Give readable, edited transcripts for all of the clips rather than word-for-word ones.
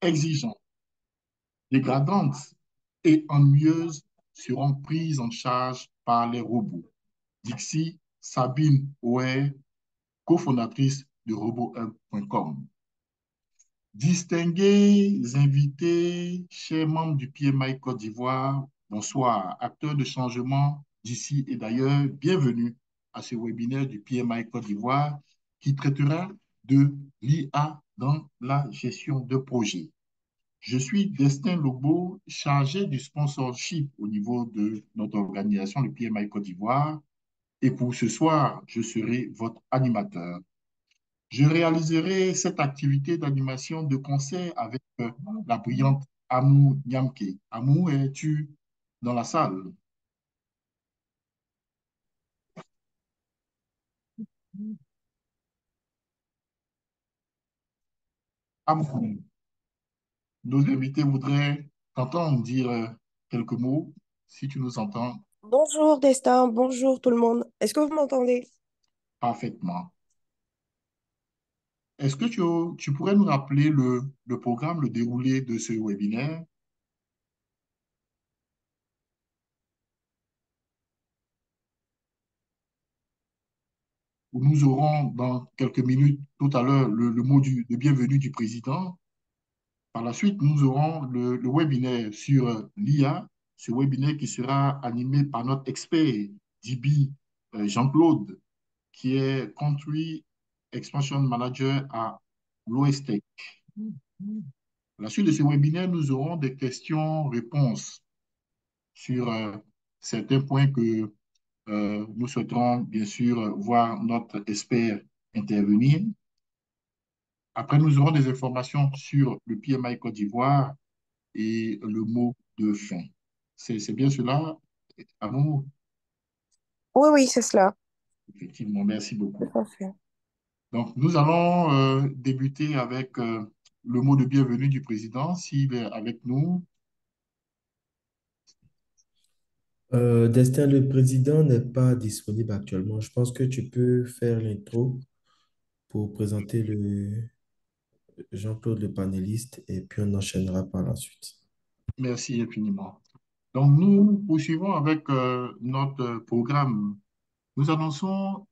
exigeantes, dégradantes et ennuyeuses seront prises en charge par les robots. Dixie Sabine Oué, cofondatrice de robot1.com. Distingués invités, chers membres du PMI Côte d'Ivoire, bonsoir, acteurs de changement d'ici et d'ailleurs, bienvenue à ce webinaire du PMI Côte d'Ivoire qui traitera de l'IA dans la gestion de projets. Je suis Destin Lobo, chargé du sponsorship au niveau de notre organisation, le PMI Côte d'Ivoire, et pour ce soir, je serai votre animateur. Je réaliserai cette activité d'animation de concert avec la brillante Amou Nyamke. Amou, es-tu dans la salle? Amou, nos invités voudraient t'entendre dire quelques mots, si tu nous entends Bonjour Destin, bonjour tout le monde. Est-ce que vous m'entendez? parfaitement. Est-ce que tu pourrais nous rappeler le programme, le déroulé de ce webinaire où nous aurons dans quelques minutes tout à l'heure le mot de bienvenue du président. Par la suite, nous aurons le webinaire sur l'IA, ce webinaire qui sera animé par notre expert DB Jean-Claude, qui est Country Expansion Manager à l'OSTEC. À la suite de ce webinaire, nous aurons des questions-réponses sur certains points que nous souhaiterons bien sûr voir notre expert intervenir. Après, nous aurons des informations sur le PMI Côte d'Ivoire et le mot de fin. C'est bien cela, Amour? Oui, oui, c'est cela. Effectivement, merci Tout beaucoup. à fait. Donc, nous allons débuter avec le mot de bienvenue du président, s'il est avec nous. Destin, le président n'est pas disponible actuellement. Je pense que tu peux faire l'intro pour présenter le Jean-Claude, le panéliste, et puis on enchaînera par la suite. Merci infiniment. Donc, nous poursuivons avec notre programme. Nous annonçons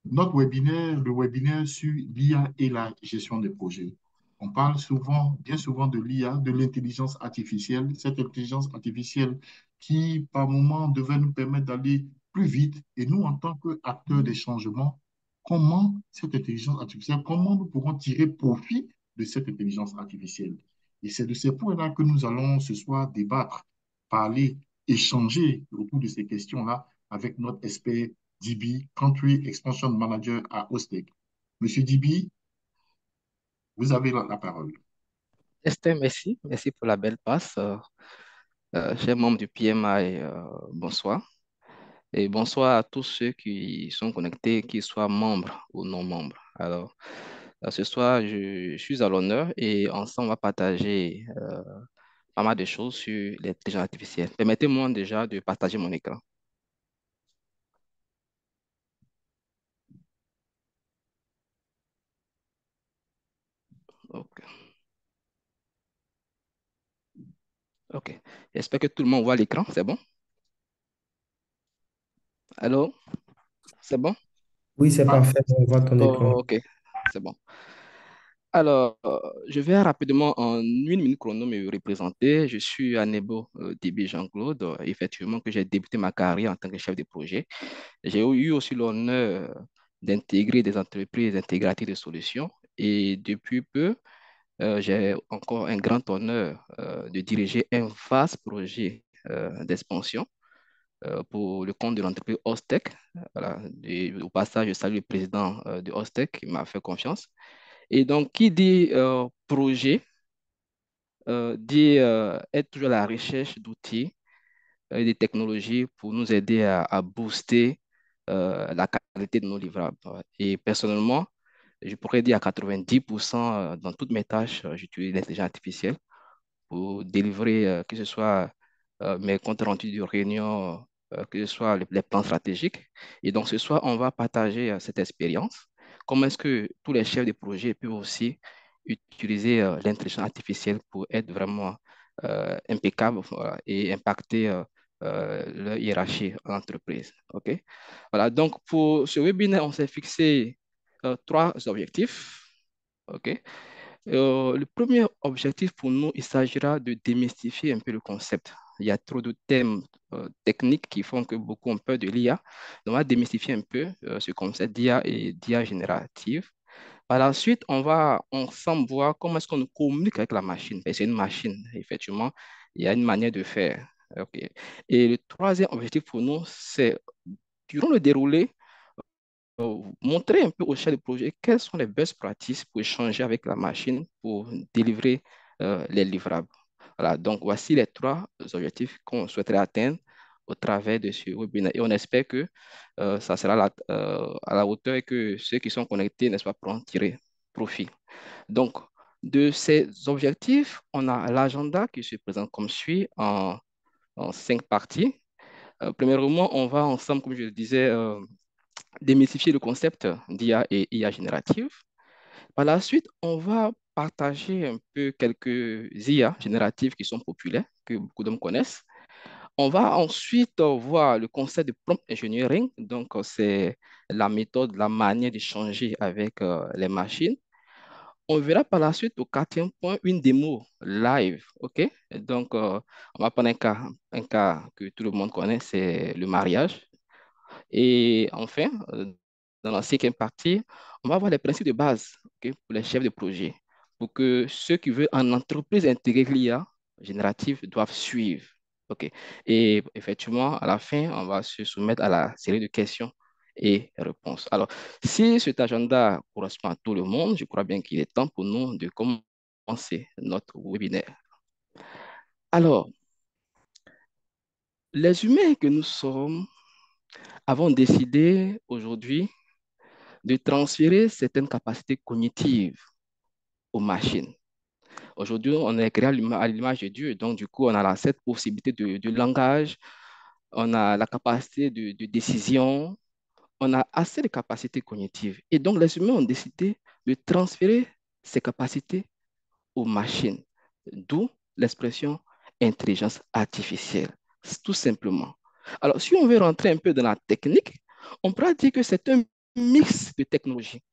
notre webinaire, le webinaire sur l'IA et la gestion des projets. On parle souvent, bien souvent de l'IA, de l'intelligence artificielle, cette intelligence artificielle qui, par moment, devait nous permettre d'aller plus vite. Et nous, en tant qu'acteurs des changements, comment cette intelligence artificielle, comment nous pourrons tirer profit de cette intelligence artificielle? Et c'est de ces points-là que nous allons ce soir débattre, parler, échanger autour de ces questions-là avec notre expert DB, Country Expansion Manager à Ostec. Monsieur DB, vous avez la parole. Esther, merci. Merci pour la belle passe. Chers membres du PMI, bonsoir. Et bonsoir à tous ceux qui sont connectés, qu'ils soient membres ou non membres. Alors, ce soir, je suis à l'honneur et ensemble, on va partager pas mal de choses sur l'intelligence artificielle. Permettez-moi déjà de partager mon écran. OK. OK. J'espère que tout le monde voit l'écran. C'est bon? Allô? C'est bon? Oui, c'est Ah, parfait. On voit ton écran. OK. C'est bon. Alors, je vais rapidement en une minute chrono me représenter. Je suis Anebo DB Jean-Claude, effectivement, que j'ai débuté ma carrière en tant que chef de projet. J'ai eu aussi l'honneur d'intégrer des entreprises intégratives de solutions et depuis peu, j'ai encore un grand honneur de diriger un vaste projet d'expansion pour le compte de l'entreprise Ostec. Voilà. Et au passage, je salue le président de Ostec qui m'a fait confiance. Et donc, qui dit projet, dit être toujours à la recherche d'outils et des technologies pour nous aider à booster la qualité de nos livrables. Et personnellement, je pourrais dire à 90% dans toutes mes tâches, j'utilise l'intelligence artificielle pour délivrer, que ce soit mes comptes rendus de réunion, que ce soit les plans stratégiques. Et donc, ce soir, on va partager cette expérience. Comment est-ce que tous les chefs de projet peuvent aussi utiliser l'intelligence artificielle pour être vraiment impeccable, voilà, et impacter leur hiérarchie en entreprise. OK? Voilà, donc pour ce webinaire, on s'est fixé trois objectifs. OK? Le premier objectif pour nous, il s'agira de démystifier un peu le concept. Il y a trop de thèmes techniques qui font que beaucoup ont peur de l'IA. Donc, on va démystifier un peu ce concept d'IA et d'IA générative. Par la suite, on va ensemble voir comment est-ce qu'on communique avec la machine. C'est une machine, effectivement. Il y a une manière de faire. OK. Et le troisième objectif pour nous, c'est, durant le déroulé, montrer un peu au chef de projet quelles sont les best practices pour échanger avec la machine pour délivrer les livrables. Voilà, donc voici les trois objectifs qu'on souhaiterait atteindre au travers de ce webinaire. Et on espère que ça sera à la hauteur et que ceux qui sont connectés, n'est-ce pas, pourront tirer profit. Donc, de ces objectifs, on a l'agenda qui se présente comme suit en cinq parties. Premièrement, on va ensemble, comme je le disais, démystifier le concept d'IA et IA générative. Par la suite, on va partager un peu quelques IA génératives qui sont populaires, que beaucoup d'hommes connaissent. On va ensuite voir le concept de prompt engineering. Donc, c'est la méthode, la manière d'échanger avec les machines. On verra par la suite au quatrième point une démo live. OK? Donc, on va prendre un cas que tout le monde connaît, c'est le mariage. Et enfin, dans la cinquième partie, on va voir les principes de base, ok, pour les chefs de projet, pour que ceux qui veulent en entreprise intégrer l'IA générative doivent suivre. Ok. Et effectivement, à la fin, on va se soumettre à la série de questions et réponses. Alors, si cet agenda correspond à tout le monde, je crois bien qu'il est temps pour nous de commencer notre webinaire. Alors, les humains que nous sommes avons décidé aujourd'hui de transférer certaines capacités cognitives aux machines. Aujourd'hui, on est créé à l'image de Dieu, donc du coup, on a cette possibilité de langage, on a la capacité de décision, on a assez de capacités cognitives. Et donc, les humains ont décidé de transférer ces capacités aux machines, d'où l'expression intelligence artificielle, tout simplement. Alors, si on veut rentrer un peu dans la technique, on pourra dire que c'est un mix de technologies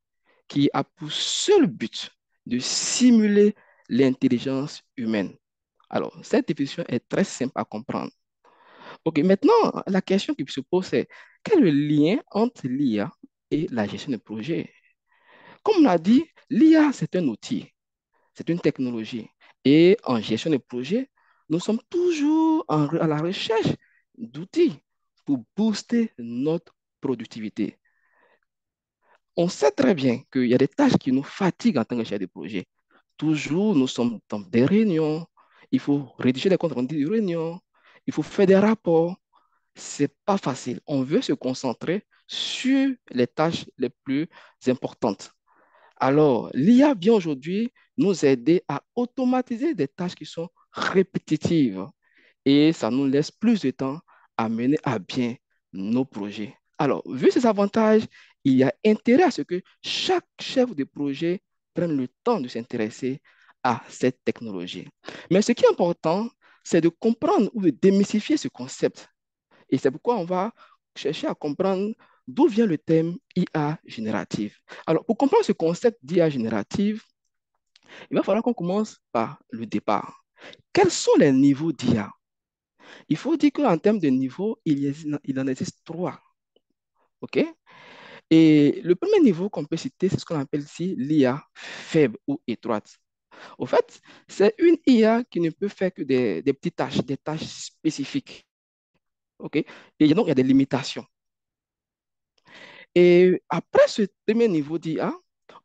qui a pour seul but de simuler l'intelligence humaine. Alors, cette définition est très simple à comprendre. OK, maintenant, la question qui se pose, c'est quel est le lien entre l'IA et la gestion de projet? Comme on l'a dit, l'IA, c'est un outil, c'est une technologie. Et en gestion de projet, nous sommes toujours à la recherche d'outils pour booster notre productivité. On sait très bien qu'il y a des tâches qui nous fatiguent en tant que chef de projet. Toujours, nous sommes dans des réunions, il faut rédiger des comptes rendus de réunions, il faut faire des rapports. C'est pas facile. On veut se concentrer sur les tâches les plus importantes. Alors, l'IA vient aujourd'hui nous aider à automatiser des tâches qui sont répétitives et ça nous laisse plus de temps à mener à bien nos projets. Alors, vu ces avantages, il y a intérêt à ce que chaque chef de projet prenne le temps de s'intéresser à cette technologie. Mais ce qui est important, c'est de comprendre ou de démystifier ce concept. Et c'est pourquoi on va chercher à comprendre d'où vient le thème IA générative. Alors, pour comprendre ce concept d'IA générative, il va falloir qu'on commence par le départ. Quels sont les niveaux d'IA? Il faut dire qu'en termes de niveau, il en existe trois. OK? Et le premier niveau qu'on peut citer, c'est ce qu'on appelle ici l'IA faible ou étroite. Au fait, c'est une IA qui ne peut faire que des petites tâches, des tâches spécifiques. OK? Et donc, il y a des limitations. Et après ce premier niveau d'IA,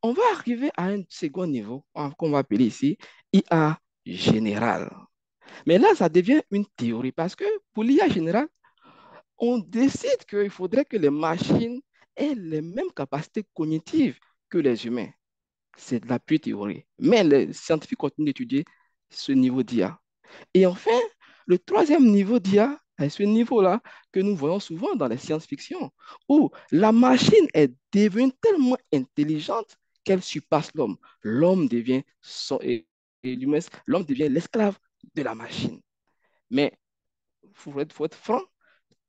on va arriver à un second niveau qu'on va appeler ici IA générale. Mais là, ça devient une théorie parce que pour l'IA générale, on décide qu'il faudrait que les machines aient les mêmes capacités cognitives que les humains. C'est de la pure théorie. Mais les scientifiques continuent d'étudier ce niveau d'IA. Et enfin, le troisième niveau d'IA est ce niveau-là que nous voyons souvent dans les science-fiction, où la machine est devenue tellement intelligente laquelle surpasse l'homme. L'homme devient, du moins, l'homme devient l'esclave de la machine. Mais faut être franc,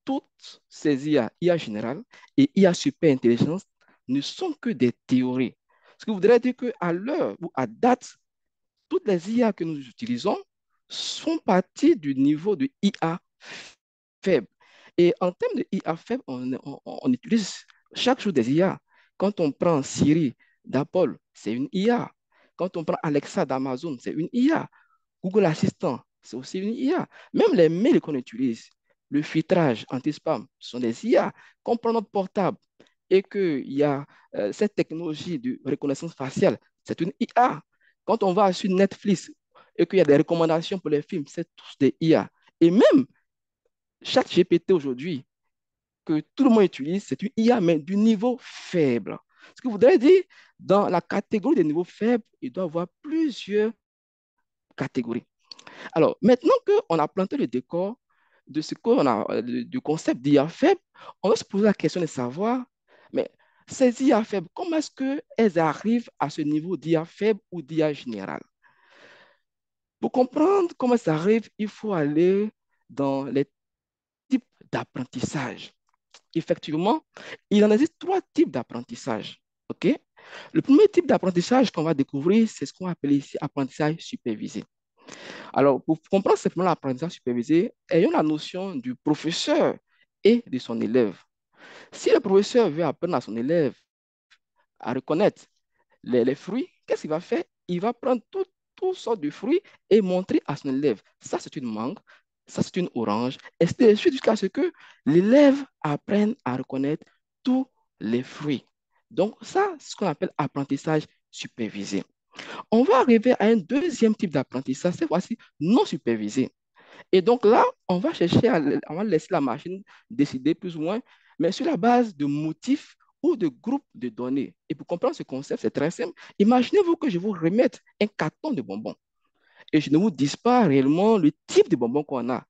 toutes ces IA, IA générale et IA super intelligence, ne sont que des théories. Ce qui voudrait dire qu'à l'heure ou à date, toutes les IA que nous utilisons sont parties du niveau de IA faible. Et en termes de IA faible, on utilise chaque jour des IA. Quand on prend Siri d'Apple, c'est une IA. Quand on prend Alexa d'Amazon, c'est une IA. Google Assistant, c'est aussi une IA. Même les mails qu'on utilise, le filtrage anti-spam, sont des IA. Quand on prend notre portable et qu'il y a cette technologie de reconnaissance faciale, c'est une IA. Quand on va sur Netflix et qu'il y a des recommandations pour les films, c'est tous des IA. Et même ChatGPT aujourd'hui, que tout le monde utilise, c'est une IA, mais du niveau faible. Ce que voudrait dire, dans la catégorie des niveaux faibles, il doit y avoir plusieurs catégories. Alors, maintenant qu'on a planté le décor de ce qu'on a, du concept d'IA faible, on va se poser la question de savoir, mais ces IA faibles, comment est-ce qu'elles arrivent à ce niveau d'IA faible ou d'IA général? Pour comprendre comment ça arrive, il faut aller dans les types d'apprentissage. Effectivement, il en existe trois types d'apprentissage. OK? Le premier type d'apprentissage qu'on va découvrir, c'est ce qu'on appelle ici apprentissage supervisé. Alors, pour comprendre simplement l'apprentissage supervisé, ayons la notion du professeur et de son élève. Si le professeur veut apprendre à son élève à reconnaître les fruits, qu'est-ce qu'il va faire? Il va prendre toutes sortes de fruits et montrer à son élève. Ça, c'est une mangue, ça, c'est une orange, et c'est jusqu'à ce que l'élève apprenne à reconnaître tous les fruits. Donc, ça, c'est ce qu'on appelle apprentissage supervisé. On va arriver à un deuxième type d'apprentissage, cette fois-ci non supervisé. Et donc là, on va laisser la machine décider plus ou moins, mais sur la base de motifs ou de groupes de données. Et pour comprendre ce concept, c'est très simple. Imaginez-vous que je vous remette un carton de bonbons et je ne vous dis pas réellement le type de bonbons qu'on a.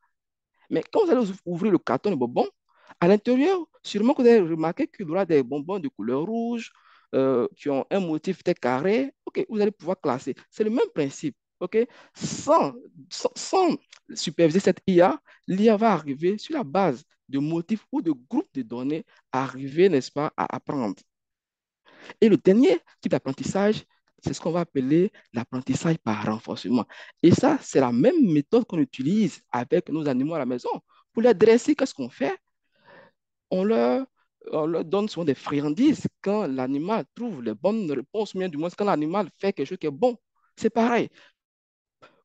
Mais quand vous allez ouvrir le carton de bonbons, à l'intérieur, sûrement que vous avez remarqué qu'il y aura des bonbons de couleur rouge qui ont un motif très carré. OK, vous allez pouvoir classer. C'est le même principe. OK? Sans superviser cette IA, l'IA va arriver sur la base de motifs ou de groupes de données, arriver, n'est-ce pas, à apprendre. Et le dernier type d'apprentissage, c'est ce qu'on va appeler l'apprentissage par renforcement. Et ça, c'est la même méthode qu'on utilise avec nos animaux à la maison. Pour les dresser, qu'est-ce qu'on fait? On leur, on leur donne souvent des friandises quand l'animal trouve les bonnes réponses, ou bien du moins quand l'animal fait quelque chose qui est bon. C'est pareil.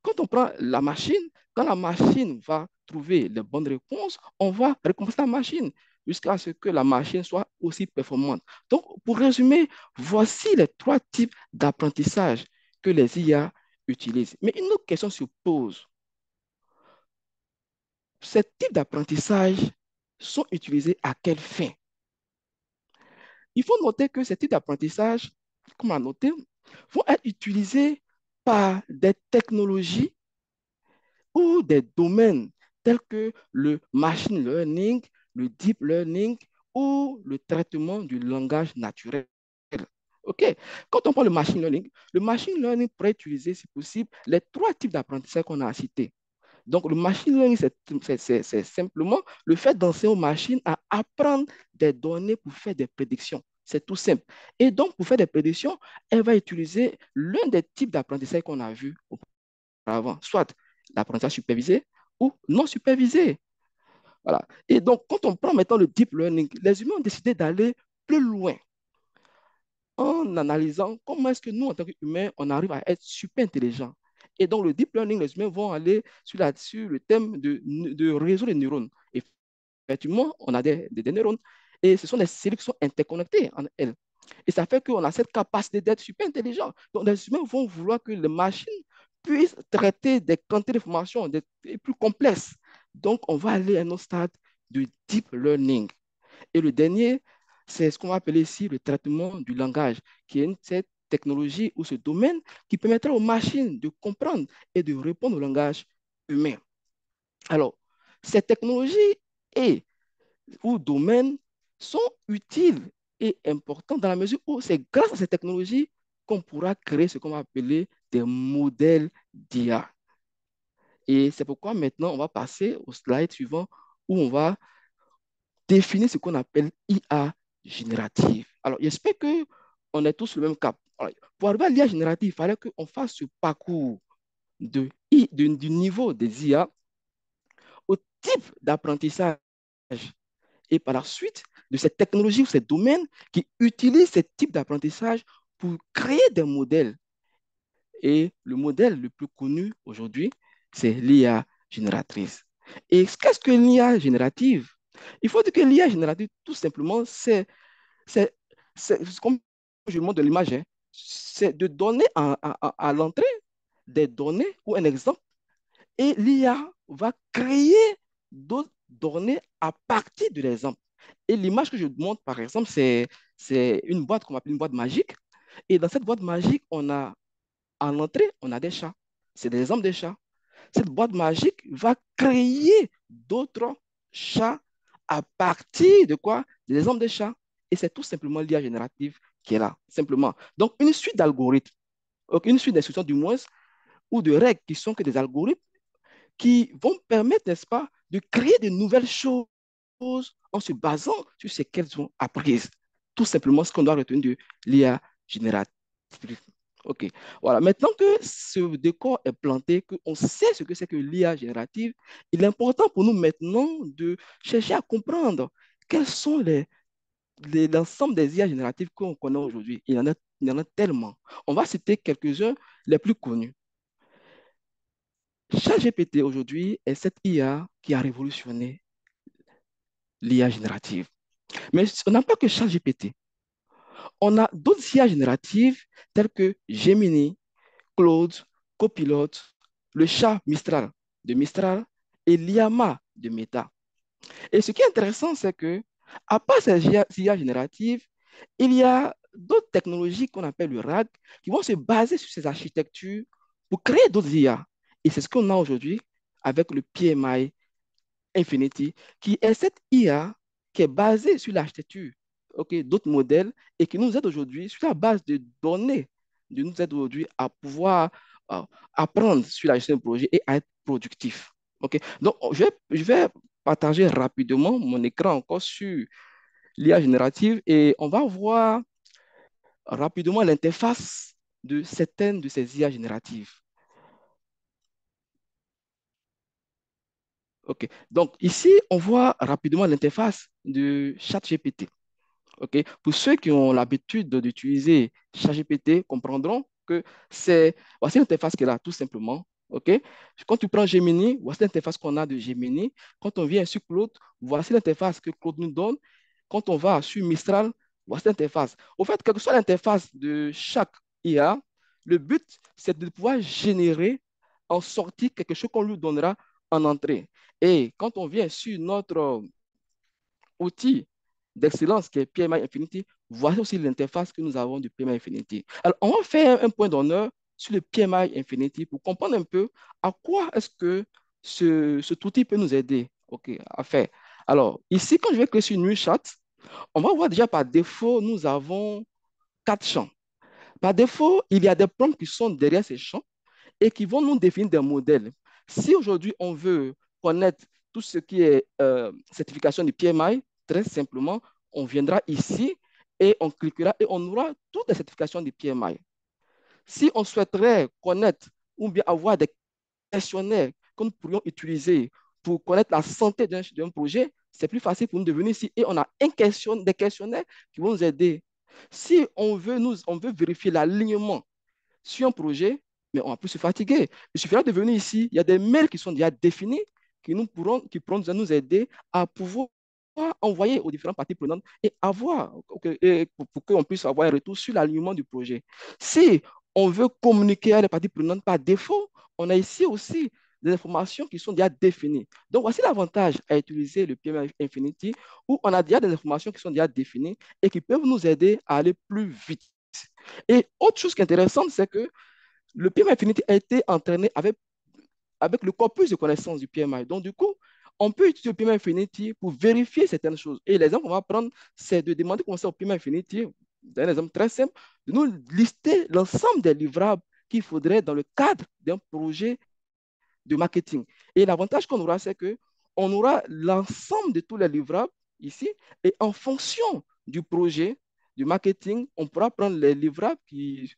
Quand on prend la machine, quand la machine va trouver les bonnes réponses, on va récompenser la machine jusqu'à ce que la machine soit aussi performante. Donc, pour résumer, voici les trois types d'apprentissage que les IA utilisent. Mais une autre question se pose. Ces types d'apprentissage sont utilisés à quelle fin? Il faut noter que ces types d'apprentissage, comme on a noté, vont être utilisés par des technologies ou des domaines tels que le machine learning, le deep learning ou le traitement du langage naturel. OK? Quand on parle de le machine learning pourrait utiliser, si possible, les trois types d'apprentissage qu'on a cités. Donc, le machine learning, c'est simplement le fait d'enseigner aux machines à apprendre des données pour faire des prédictions. C'est tout simple. Et donc, pour faire des prédictions, elle va utiliser l'un des types d'apprentissage qu'on a vu auparavant, soit l'apprentissage supervisé ou non supervisé. Voilà. Et donc, quand on prend maintenant le deep learning, les humains ont décidé d'aller plus loin en analysant comment est-ce que nous, en tant qu'humains, on arrive à être super intelligents. Et donc, le deep learning, les humains vont aller sur le thème de réseau de neurones. Et effectivement, on a des neurones et ce sont des cellules qui sont interconnectées en elles. Et ça fait qu'on a cette capacité d'être super intelligent. Donc, les humains vont vouloir que les machines puissent traiter des quantités d'informations plus complexes. Donc, on va aller à un autre stade de deep learning. Et le dernier, c'est ce qu'on va appeler ici le traitement du langage, qui est cette technologie ou ce domaine qui permettra aux machines de comprendre et de répondre au langage humain. Alors, ces technologies et ou domaines sont utiles et importants dans la mesure où c'est grâce à ces technologies qu'on pourra créer ce qu'on va appeler des modèles d'IA. Et c'est pourquoi maintenant, on va passer au slide suivant où on va définir ce qu'on appelle IA générative. Alors, j'espère qu'on est tous sur le même cap. Alors, pour arriver à l'IA générative, il fallait qu'on fasse ce parcours du niveau des IA au type d'apprentissage et par la suite de cette technologie ou ces domaines qui utilisent ce type d'apprentissage pour créer des modèles. Et le modèle le plus connu aujourd'hui, c'est l'IA génératrice. Et qu'est-ce que l'IA générative? Il faut dire que l'IA générative, tout simplement, c'est comme je montre de l'image, hein, c'est de donner à l'entrée des données ou un exemple et l'IA va créer d'autres données à partir de l'exemple. Et l'image que je montre, par exemple, c'est une boîte qu'on appelle une boîte magique. Et dans cette boîte magique, on a à l'entrée, on a des chats. C'est des exemples de chats. Cette boîte magique va créer d'autres chats à partir de quoi? Des exemples de chats. Et c'est tout simplement l'IA générative qui est là, simplement. Donc, une suite d'algorithmes, une suite d'instructions du moins, ou de règles qui sont que des algorithmes qui vont permettre, n'est-ce pas, de créer de nouvelles choses en se basant sur ce qu'elles ont apprises. Tout simplement ce qu'on doit retenir de l'IA générative. OK. Voilà. Maintenant que ce décor est planté, qu'on sait ce que c'est que l'IA générative, il est important pour nous maintenant de chercher à comprendre quels sont l'ensemble des IA génératives qu'on connaît aujourd'hui. Il y en a tellement. On va citer quelques-uns les plus connus. ChatGPT aujourd'hui est cette IA qui a révolutionné l'IA générative. Mais on n'a pas que ChatGPT. On a d'autres IA génératives telles que Gemini, Claude, Copilot, le chat Mistral de Mistral et Llama de Meta. Et ce qui est intéressant, c'est que, à part ces IA génératives, il y a d'autres technologies qu'on appelle le RAG qui vont se baser sur ces architectures pour créer d'autres IA. Et c'est ce qu'on a aujourd'hui avec le PMI Infinity, qui est cette IA qui est basée sur l'architecture d'autres modèles et qui nous aide aujourd'hui, sur la base de données, de nous aide aujourd'hui à pouvoir euh, apprendre sur la gestion de projet et à être productif. Donc, je vais partager rapidement mon écran encore sur l'IA générative et on va voir rapidement l'interface de certaines de ces IA génératives. OK. Donc, ici, on voit rapidement l'interface de ChatGPT. Pour ceux qui ont l'habitude d'utiliser ChatGPT, comprendront que voici l'interface qui est là, tout simplement. Quand tu prends Gemini, voici l'interface qu'on a de Gemini. Quand on vient sur Claude, voici l'interface que Claude nous donne. Quand on va sur Mistral, voici l'interface. Au fait, quelle que soit l'interface de chaque IA, le but, c'est de pouvoir générer en sortie quelque chose qu'on lui donnera en entrée. Et quand on vient sur notre outil d'excellence qui est PMI Infinity, voici aussi l'interface que nous avons du PMI Infinity. Alors, on va faire un point d'honneur sur le PMI Infinity pour comprendre un peu à quoi est-ce que cet outil peut nous aider à faire. Alors, ici, quand je vais créer sur une chat, on va voir déjà par défaut, nous avons 4 champs. Par défaut, il y a des prompts qui sont derrière ces champs et qui vont nous définir des modèles. Si aujourd'hui, on veut connaître tout ce qui est certification du PMI, très simplement, on viendra ici et on cliquera et on aura toutes les certifications du PMI. Si on souhaiterait connaître ou bien avoir des questionnaires que nous pourrions utiliser pour connaître la santé d'un projet, c'est plus facile pour nous de venir ici et on a des questionnaires qui vont nous aider. Si on veut vérifier l'alignement sur un projet, mais on va plus se fatiguer. Il suffira de venir ici, il y a des mails qui sont déjà définis qui pourront nous aider à pouvoir envoyer aux différentes parties prenantes et pour qu'on puisse avoir un retour sur l'alignement du projet. Si on veut communiquer avec les parties prenantes par défaut, on a ici aussi des informations qui sont déjà définies. Donc, voici l'avantage à utiliser le PMI Infinity où on a déjà des informations qui sont déjà définies et qui peuvent nous aider à aller plus vite. Et autre chose qui est intéressante, c'est que le PMI Infinity a été entraîné avec le corpus de connaissances du PMI. Donc, du coup, on peut utiliser le PMI Infinity pour vérifier certaines choses. Et l'exemple qu'on va prendre, c'est de demander conseil au PMI Infinity. un exemple très simple, de nous lister l'ensemble des livrables qu'il faudrait dans le cadre d'un projet de marketing. Et l'avantage qu'on aura, c'est que on aura l'ensemble de tous les livrables ici, et en fonction du projet, du marketing, on pourra prendre les livrables qui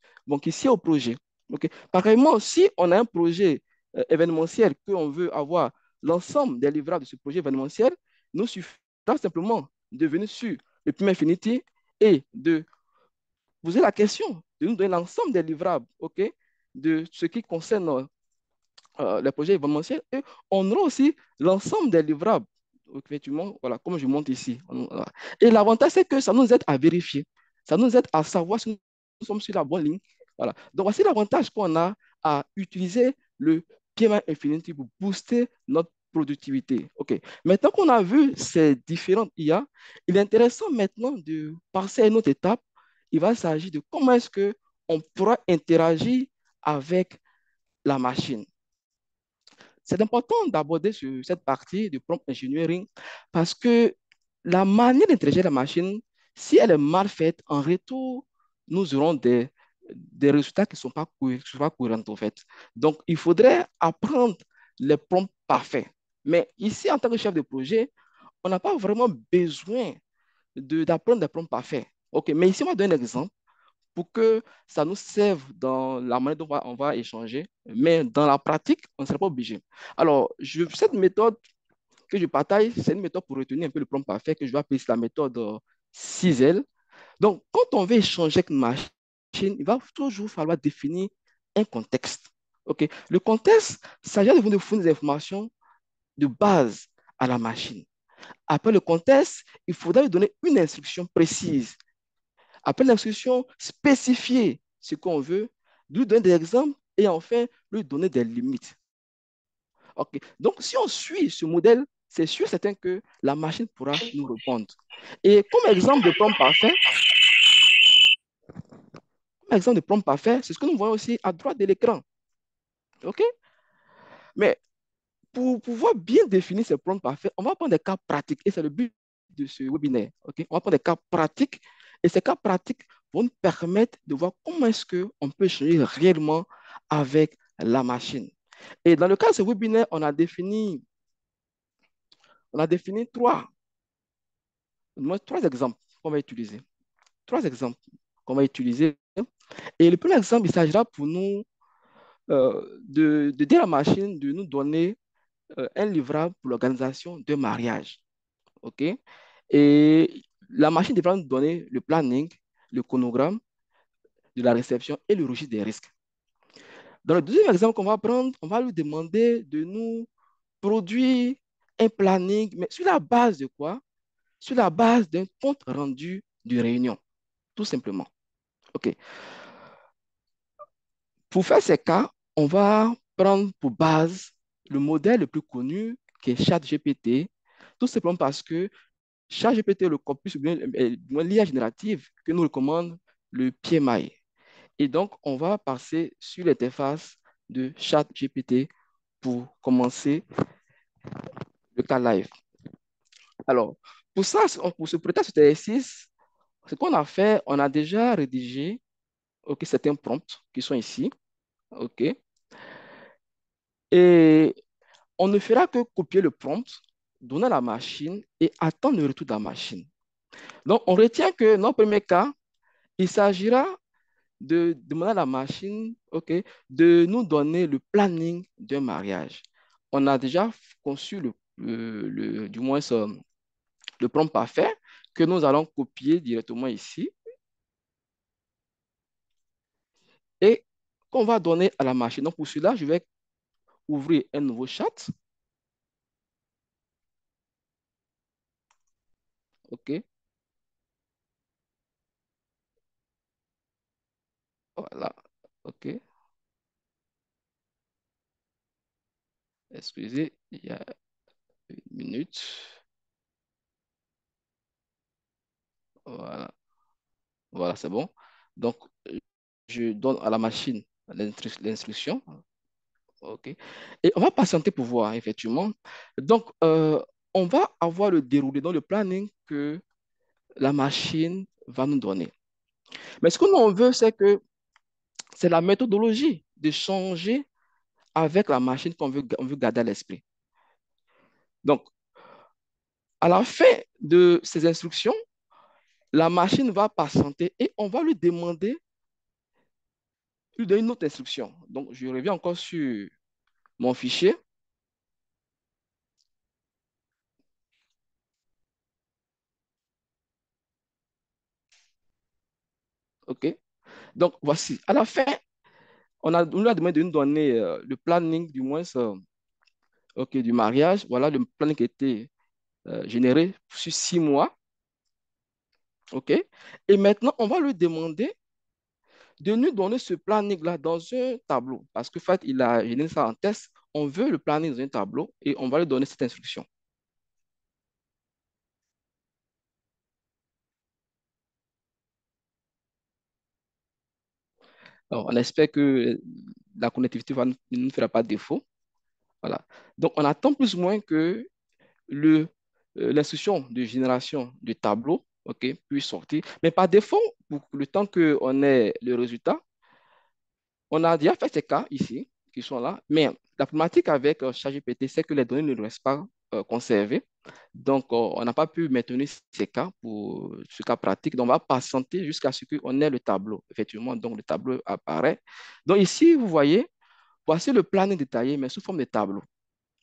sont au projet. Okay? Pareillement, si on a un projet événementiel, qu'on veut avoir l'ensemble des livrables de ce projet événementiel, nous suffira simplement de venir sur le Pim Infinity et de poser la question, de nous donner l'ensemble des livrables, ok, de ce qui concerne les projets événementiels. Et on aura aussi l'ensemble des livrables, effectivement, voilà, comme je montre ici. Voilà. Et l'avantage, c'est que ça nous aide à vérifier. Ça nous aide à savoir si nous sommes sur la bonne ligne. Voilà. Donc, voici l'avantage qu'on a à utiliser le PMI Infinity pour booster notre productivité. OK. Maintenant qu'on a vu ces différentes IA, il est intéressant maintenant de passer à une autre étape. Il va s'agir de comment est-ce qu'on pourra interagir avec la machine. C'est important d'aborder cette partie du prompt engineering parce que la manière d'interagir la machine, si elle est mal faite, en retour, nous aurons des résultats qui ne sont pas cohérents en fait. Donc, il faudrait apprendre les prompts parfaits. Mais ici, en tant que chef de projet, on n'a pas vraiment besoin d'apprendre des prompts parfaits. OK, mais ici, on va donner un exemple pour que ça nous serve dans la manière dont on va échanger, mais dans la pratique, on ne sera pas obligé. Alors, cette méthode que je partage, c'est une méthode pour retenir un peu le prompt parfait que je vais appeler la méthode 6L. Donc, quand on veut échanger avec une machine, il va toujours falloir définir un contexte. OK? Le contexte, ça vient de vous fournir des informations de base à la machine. Après le contexte, il faudra lui donner une instruction précise. Après l'instruction, spécifier ce qu'on veut, lui donner des exemples et enfin lui donner des limites. Okay. Donc, si on suit ce modèle, c'est sûr certain que la machine pourra nous répondre. Et comme exemple de prompt parfait, c'est ce que nous voyons aussi à droite de l'écran. OK? Mais pour pouvoir bien définir ce prompt parfait, on va prendre des cas pratiques et c'est le but de ce webinaire. OK? On va prendre des cas pratiques et ces cas pratiques vont nous permettre de voir comment est-ce qu'on peut échanger réellement avec la machine. Et dans le cas de ce webinaire, on a défini trois exemples qu'on va utiliser. Trois exemples qu'on va utiliser. Et le premier exemple, il s'agira pour nous de dire à la machine de nous donner un livrable pour l'organisation d'un mariage. OK? Et la machine devra nous donner le planning, le chronogramme de la réception et le registre des risques. Dans le deuxième exemple qu'on va prendre, on va lui demander de nous produire un planning, mais sur la base de quoi? Sur la base d'un compte rendu de réunion, tout simplement. OK. Pour faire ces cas, on va prendre pour base le modèle le plus connu qui est ChatGPT, tout simplement parce que ChatGPT est le corpus, l'IA générative que nous recommande le PMI. Et donc, on va passer sur l'interface de ChatGPT pour commencer le cas live. Alors, pour ça, pour se prêter à cet exercice, ce qu'on a fait, on a déjà rédigé certains prompts qui sont ici. OK. Et on ne fera que copier le prompt, donner à la machine et attendre le retour de la machine. Donc, on retient que dans le premier cas, il s'agira de demander à la machine, OK, de nous donner le planning d'un mariage. On a déjà conçu du moins le prompt parfait que nous allons copier directement ici et qu'on va donner à la machine. Donc, pour cela, je vais ouvrir un nouveau chat. OK. Voilà. OK. Excusez, il y a une minute. Voilà. Voilà, c'est bon. Donc, je donne à la machine l'instruction. OK. Et on va patienter pour voir, effectivement. Donc, on va avoir le déroulé dans le planning que la machine va nous donner. Mais ce que nous on veut, c'est que c'est la méthodologie de changer avec la machine on veut garder à l'esprit. Donc, à la fin de ces instructions, la machine va patienter et on va lui donner une autre instruction. Donc, je reviens encore sur mon fichier. OK? Donc, voici. À la fin, on lui a demandé de nous donner le planning, du moins, OK, du mariage. Voilà le planning qui a été généré sur 6 mois. OK? Et maintenant, on va lui demander de nous donner ce planning-là dans un tableau. Parce que, en fait, il a généré ça en test. On veut le planning dans un tableau et on va lui donner cette instruction. Alors, on espère que la connectivité ne nous fera pas défaut. Voilà. Donc, on attend plus ou moins que l'instruction de génération du tableau, OK, puisse sortir. Mais par défaut, pour le temps qu'on ait le résultat, on a déjà fait ces cas ici, qui sont là, mais la problématique avec ChatGPT, c'est que les données ne restent pas conservées. Donc, on n'a pas pu maintenir ces cas pour ce cas pratique. Donc, on va patienter jusqu'à ce qu'on ait le tableau. Effectivement, donc le tableau apparaît. Donc, ici, vous voyez, voici le planning détaillé, mais sous forme de tableau.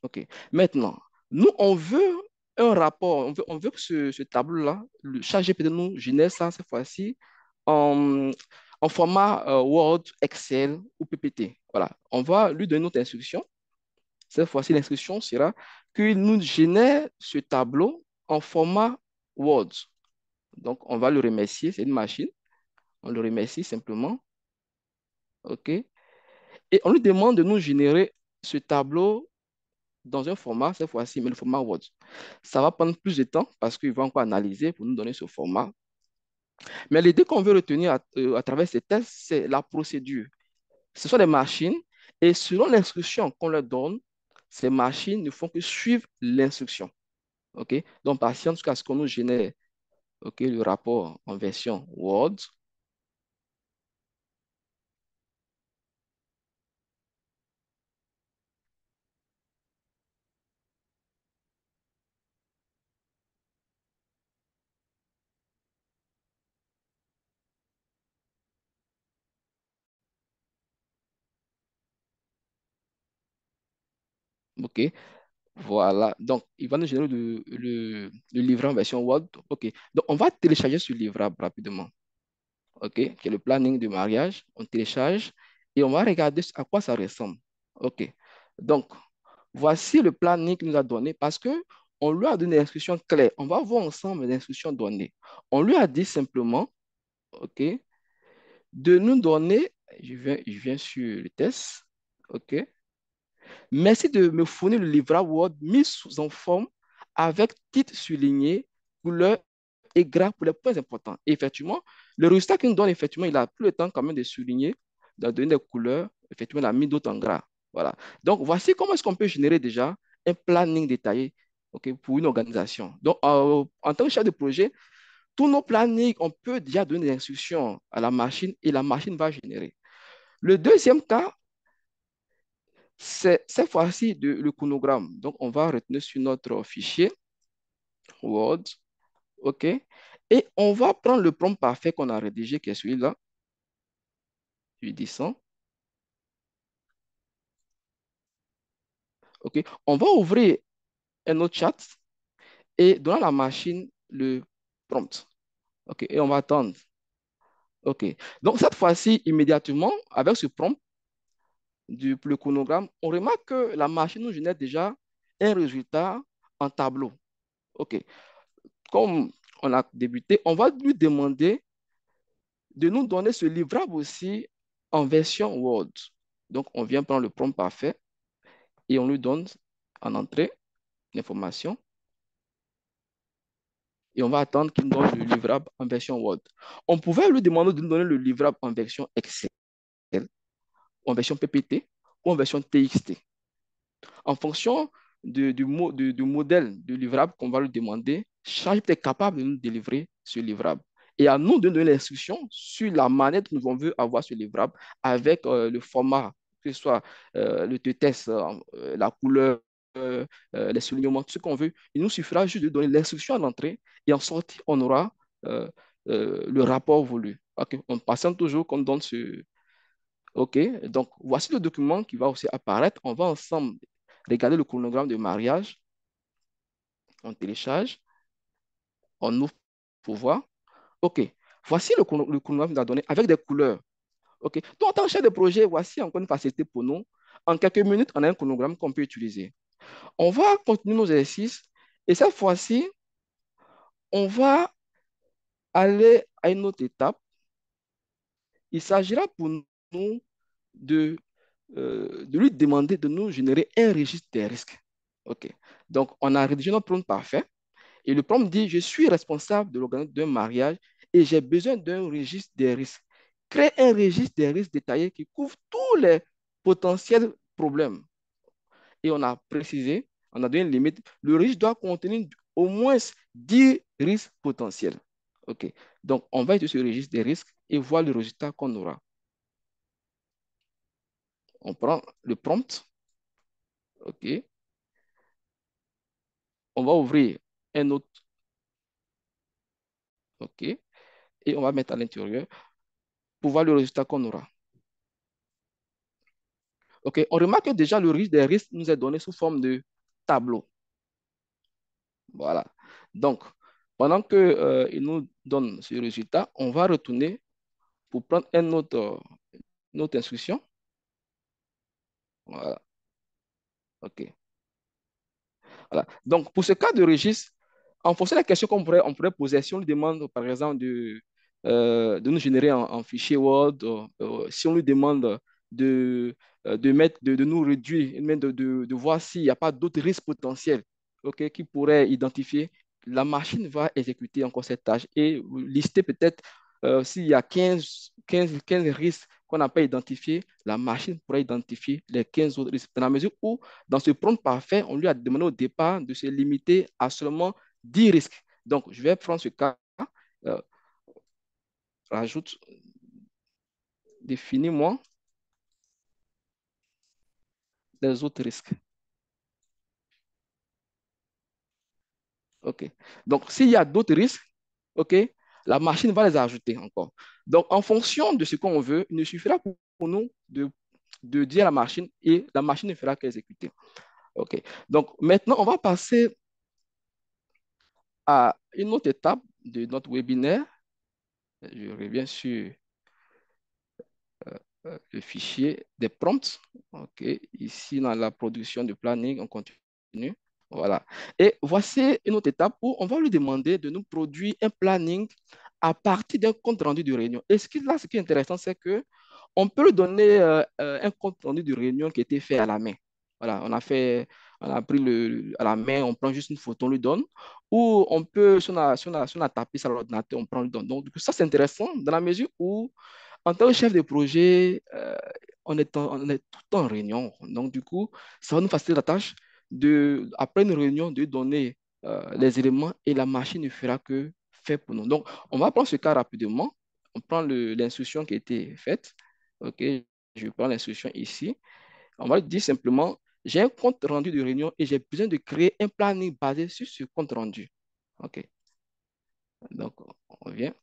OK. Maintenant, nous, on veut un rapport, on veut que ce tableau-là, le ChatGPT nous génère ça cette fois-ci en, en format Word, Excel ou PPT. Voilà. On va lui donner notre instruction. Cette fois-ci, l'instruction sera qu'il nous génère ce tableau en format Word. Donc, on va le remercier. C'est une machine. On le remercie simplement. OK. Et on lui demande de nous générer ce tableau dans un format, cette fois-ci, mais le format Word. Ça va prendre plus de temps parce qu'il va encore analyser pour nous donner ce format. Mais l'idée qu'on veut retenir à travers ces tests, c'est la procédure. Ce sont des machines et selon l'instruction qu'on leur donne, ces machines ne font que suivre l'instruction. OK? Donc, patiente jusqu'à ce qu'on nous génère le rapport en version Word. OK? Voilà. Donc, il va nous générer le livret en version Word. OK. Donc, on va télécharger ce livrable rapidement. OK, qui est le planning de mariage. On télécharge et on va regarder à quoi ça ressemble. OK. Donc, voici le planning qu'il nous a donné parce que on lui a donné l'instruction claire. On va voir ensemble les instructions données. On lui a dit simplement, OK, de nous donner, je viens sur le test, OK. Merci de me fournir le livret Word mis sous en forme avec titre souligné, couleur et gras pour les points importants. Et effectivement, le résultat qu'il nous donne, effectivement, il a pris le temps quand même de souligner, de donner des couleurs. Effectivement, il a mis d'autres en gras. Voilà. Donc, voici comment est-ce qu'on peut générer déjà un planning détaillé, OK, pour une organisation. Donc, en tant que chef de projet, tous nos plannings, on peut déjà donner des instructions à la machine et la machine va générer. Le deuxième cas, c'est cette fois-ci le chronogramme. Donc, on va retenir sur notre fichier Word, OK? Et on va prendre le prompt parfait qu'on a rédigé, qui est celui-là. Je dis ça. OK? On va ouvrir un autre chat et donner à la machine le prompt. OK? Et on va attendre. OK? Donc, cette fois-ci, immédiatement, avec ce prompt pour le chronogramme, on remarque que la machine nous génère déjà un résultat en tableau. OK? Comme on a débuté, on va lui demander de nous donner ce livrable aussi en version Word. Donc, on vient prendre le prompt parfait et on lui donne en entrée l'information et on va attendre qu'il nous donne le livrable en version Word. On pouvait lui demander de nous donner le livrable en version Excel, en version PPT ou en version TXT. En fonction du modèle de livrable qu'on va lui demander, ChatGPT est capable de nous délivrer ce livrable. Et à nous de donner l'instruction sur la manière dont nous veut avoir ce livrable avec le format, que ce soit le test, la couleur, les soulignements, tout ce qu'on veut. Il nous suffira juste de donner l'instruction à l'entrée et en sortie, on aura le rapport voulu. OK. On patiente toujours qu'on donne ce. OK. Donc, voici le document qui va aussi apparaître. On va ensemble regarder le chronogramme de mariage. On télécharge, on ouvre pour voir. OK. Voici le chronogramme qu'il a donné avec des couleurs. OK. Donc, en tant que chef de projet, voici encore une facilité pour nous. En quelques minutes, on a un chronogramme qu'on peut utiliser. On va continuer nos exercices et cette fois-ci, on va aller à une autre étape. Il s'agira pour nous de lui demander de nous générer un registre des risques. OK. Donc, on a rédigé notre prompt parfait et le prompt dit, je suis responsable de l'organisation d'un mariage et j'ai besoin d'un registre des risques. Crée un registre des risques détaillé qui couvre tous les potentiels problèmes. Et on a précisé, on a donné une limite, le registre doit contenir au moins 10 risques potentiels. OK. Donc, on va utiliser ce registre des risques et voir le résultat qu'on aura. On prend le prompt. OK. On va ouvrir un autre. OK. Et on va mettre à l'intérieur pour voir le résultat qu'on aura. OK. On remarque que déjà le registre des risques nous est donné sous forme de tableau. Voilà. Donc, pendant qu'il nous donne ce résultat, on va retourner pour prendre une autre instruction. Voilà. OK. Voilà. Donc, pour ce cas de registre, en fonction des questions on pourrait poser, si on lui demande, par exemple, de nous générer en fichier Word, si on lui demande de nous réduire, de voir s'il n'y a pas d'autres risques potentiels, OK, qu'il pourrait identifier, la machine va exécuter encore cette tâche et lister peut-être s'il y a 15 risques qu'on n'a pas identifiés, la machine pourrait identifier les 15 autres risques. Dans la mesure où dans ce prompt parfait, on lui a demandé au départ de se limiter à seulement 10 risques. Donc, je vais prendre ce cas, euh, rajoute, définis-moi les autres risques. OK. Donc, s'il y a d'autres risques, OK, la machine va les ajouter encore. Donc, en fonction de ce qu'on veut, il ne suffira pour nous de dire à la machine et la machine ne fera qu'exécuter. OK. Donc, maintenant, on va passer à une autre étape de notre webinaire. Je reviens sur le fichier des prompts. OK. Ici, dans la production de planning, on continue. Voilà. Et voici une autre étape où on va lui demander de nous produire un planning à partir d'un compte rendu de réunion. Et ce qui est intéressant, c'est que on peut lui donner un compte rendu de réunion qui a été fait à la main. Voilà, on a pris à la main, on prend juste une photo, on lui donne. Ou on peut, si on a tapé sur l'ordinateur, on prend, le donne. Donc, ça, c'est intéressant dans la mesure où en tant que chef de projet, on est tout le temps en réunion. Donc, du coup, ça va nous faciliter la tâche après une réunion, de donner les éléments et la machine ne fera que faire pour nous. Donc, on va prendre ce cas rapidement. On prend l'instruction qui a été faite. OK, je prends l'instruction ici. On va dire simplement, j'ai un compte rendu de réunion et j'ai besoin de créer un planning basé sur ce compte rendu. OK, donc on revient.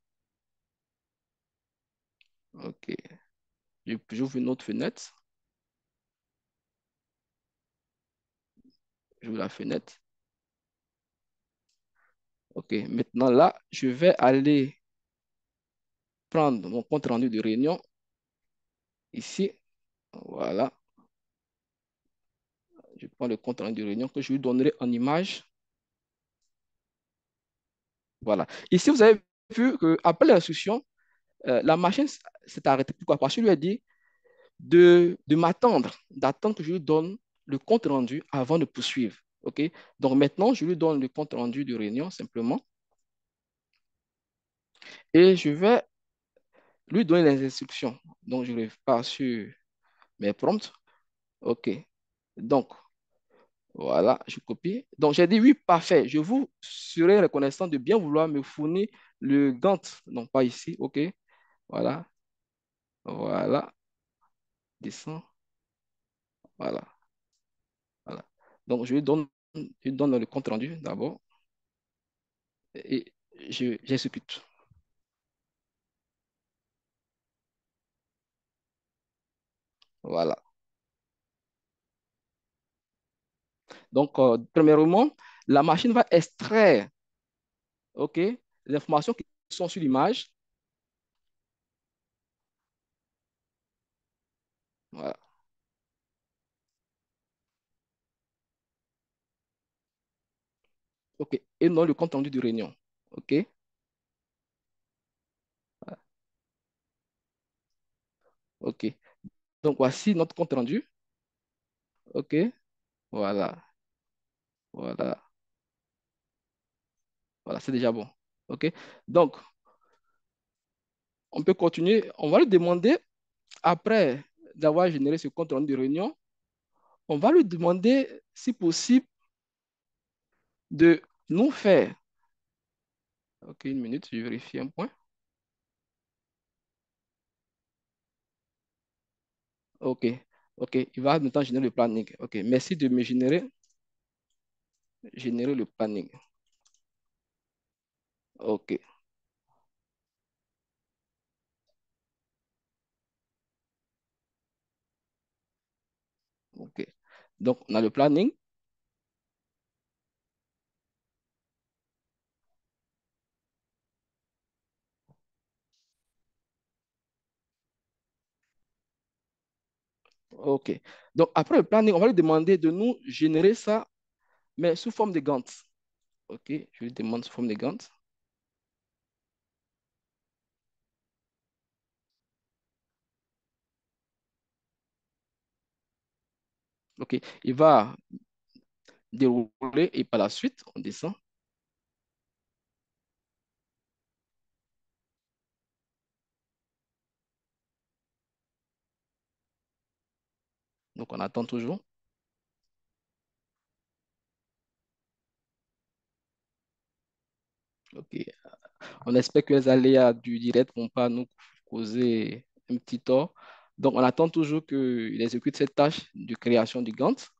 OK, j'ouvre une autre fenêtre. J'ouvre la fenêtre. OK, maintenant là, je vais aller prendre mon compte rendu de réunion ici. Voilà, je prends le compte rendu de réunion que je lui donnerai en image. Voilà. Ici, vous avez vu qu'après l'instruction, la machine s'est arrêtée. Pourquoi? Parce que je lui ai dit d'attendre que je lui donne le compte rendu avant de poursuivre. OK? Donc maintenant, je lui donne le compte rendu de réunion simplement. Et je vais lui donner les instructions. Donc, je repars sur mes prompts. OK. Donc, voilà, je copie. Donc, j'ai dit oui, parfait. Je vous serai reconnaissant de bien vouloir me fournir le Gantt, non pas ici, OK. Voilà, voilà, descend, voilà, voilà. Donc, je lui donne le compte rendu d'abord et j'exécute. Voilà. Donc, premièrement, la machine va extraire, OK, les informations qui sont sur l'image. Voilà. OK. Et non le compte rendu de réunion. OK. OK. Donc, voici notre compte rendu. OK. Voilà. Voilà. Voilà, c'est déjà bon. OK. Donc, on peut continuer. On va lui demander, après d'avoir généré ce compte rendu de réunion, on va lui demander, si possible, de nous faire. OK, une minute, je vérifie un point. OK. OK. Il va maintenant générer le planning. OK. Merci de me générer le planning. OK. OK. Donc, on a le planning. OK. Donc, après le planning, on va lui demander de nous générer ça, mais sous forme de Gantt. OK. Je lui demande sous forme de Gantt. OK. Il va dérouler et par la suite, on descend. Donc, on attend toujours. OK. On espère que les aléas du direct ne vont pas nous causer un petit tort. Donc, on attend toujours qu'il exécute cette tâche de création du Gantt.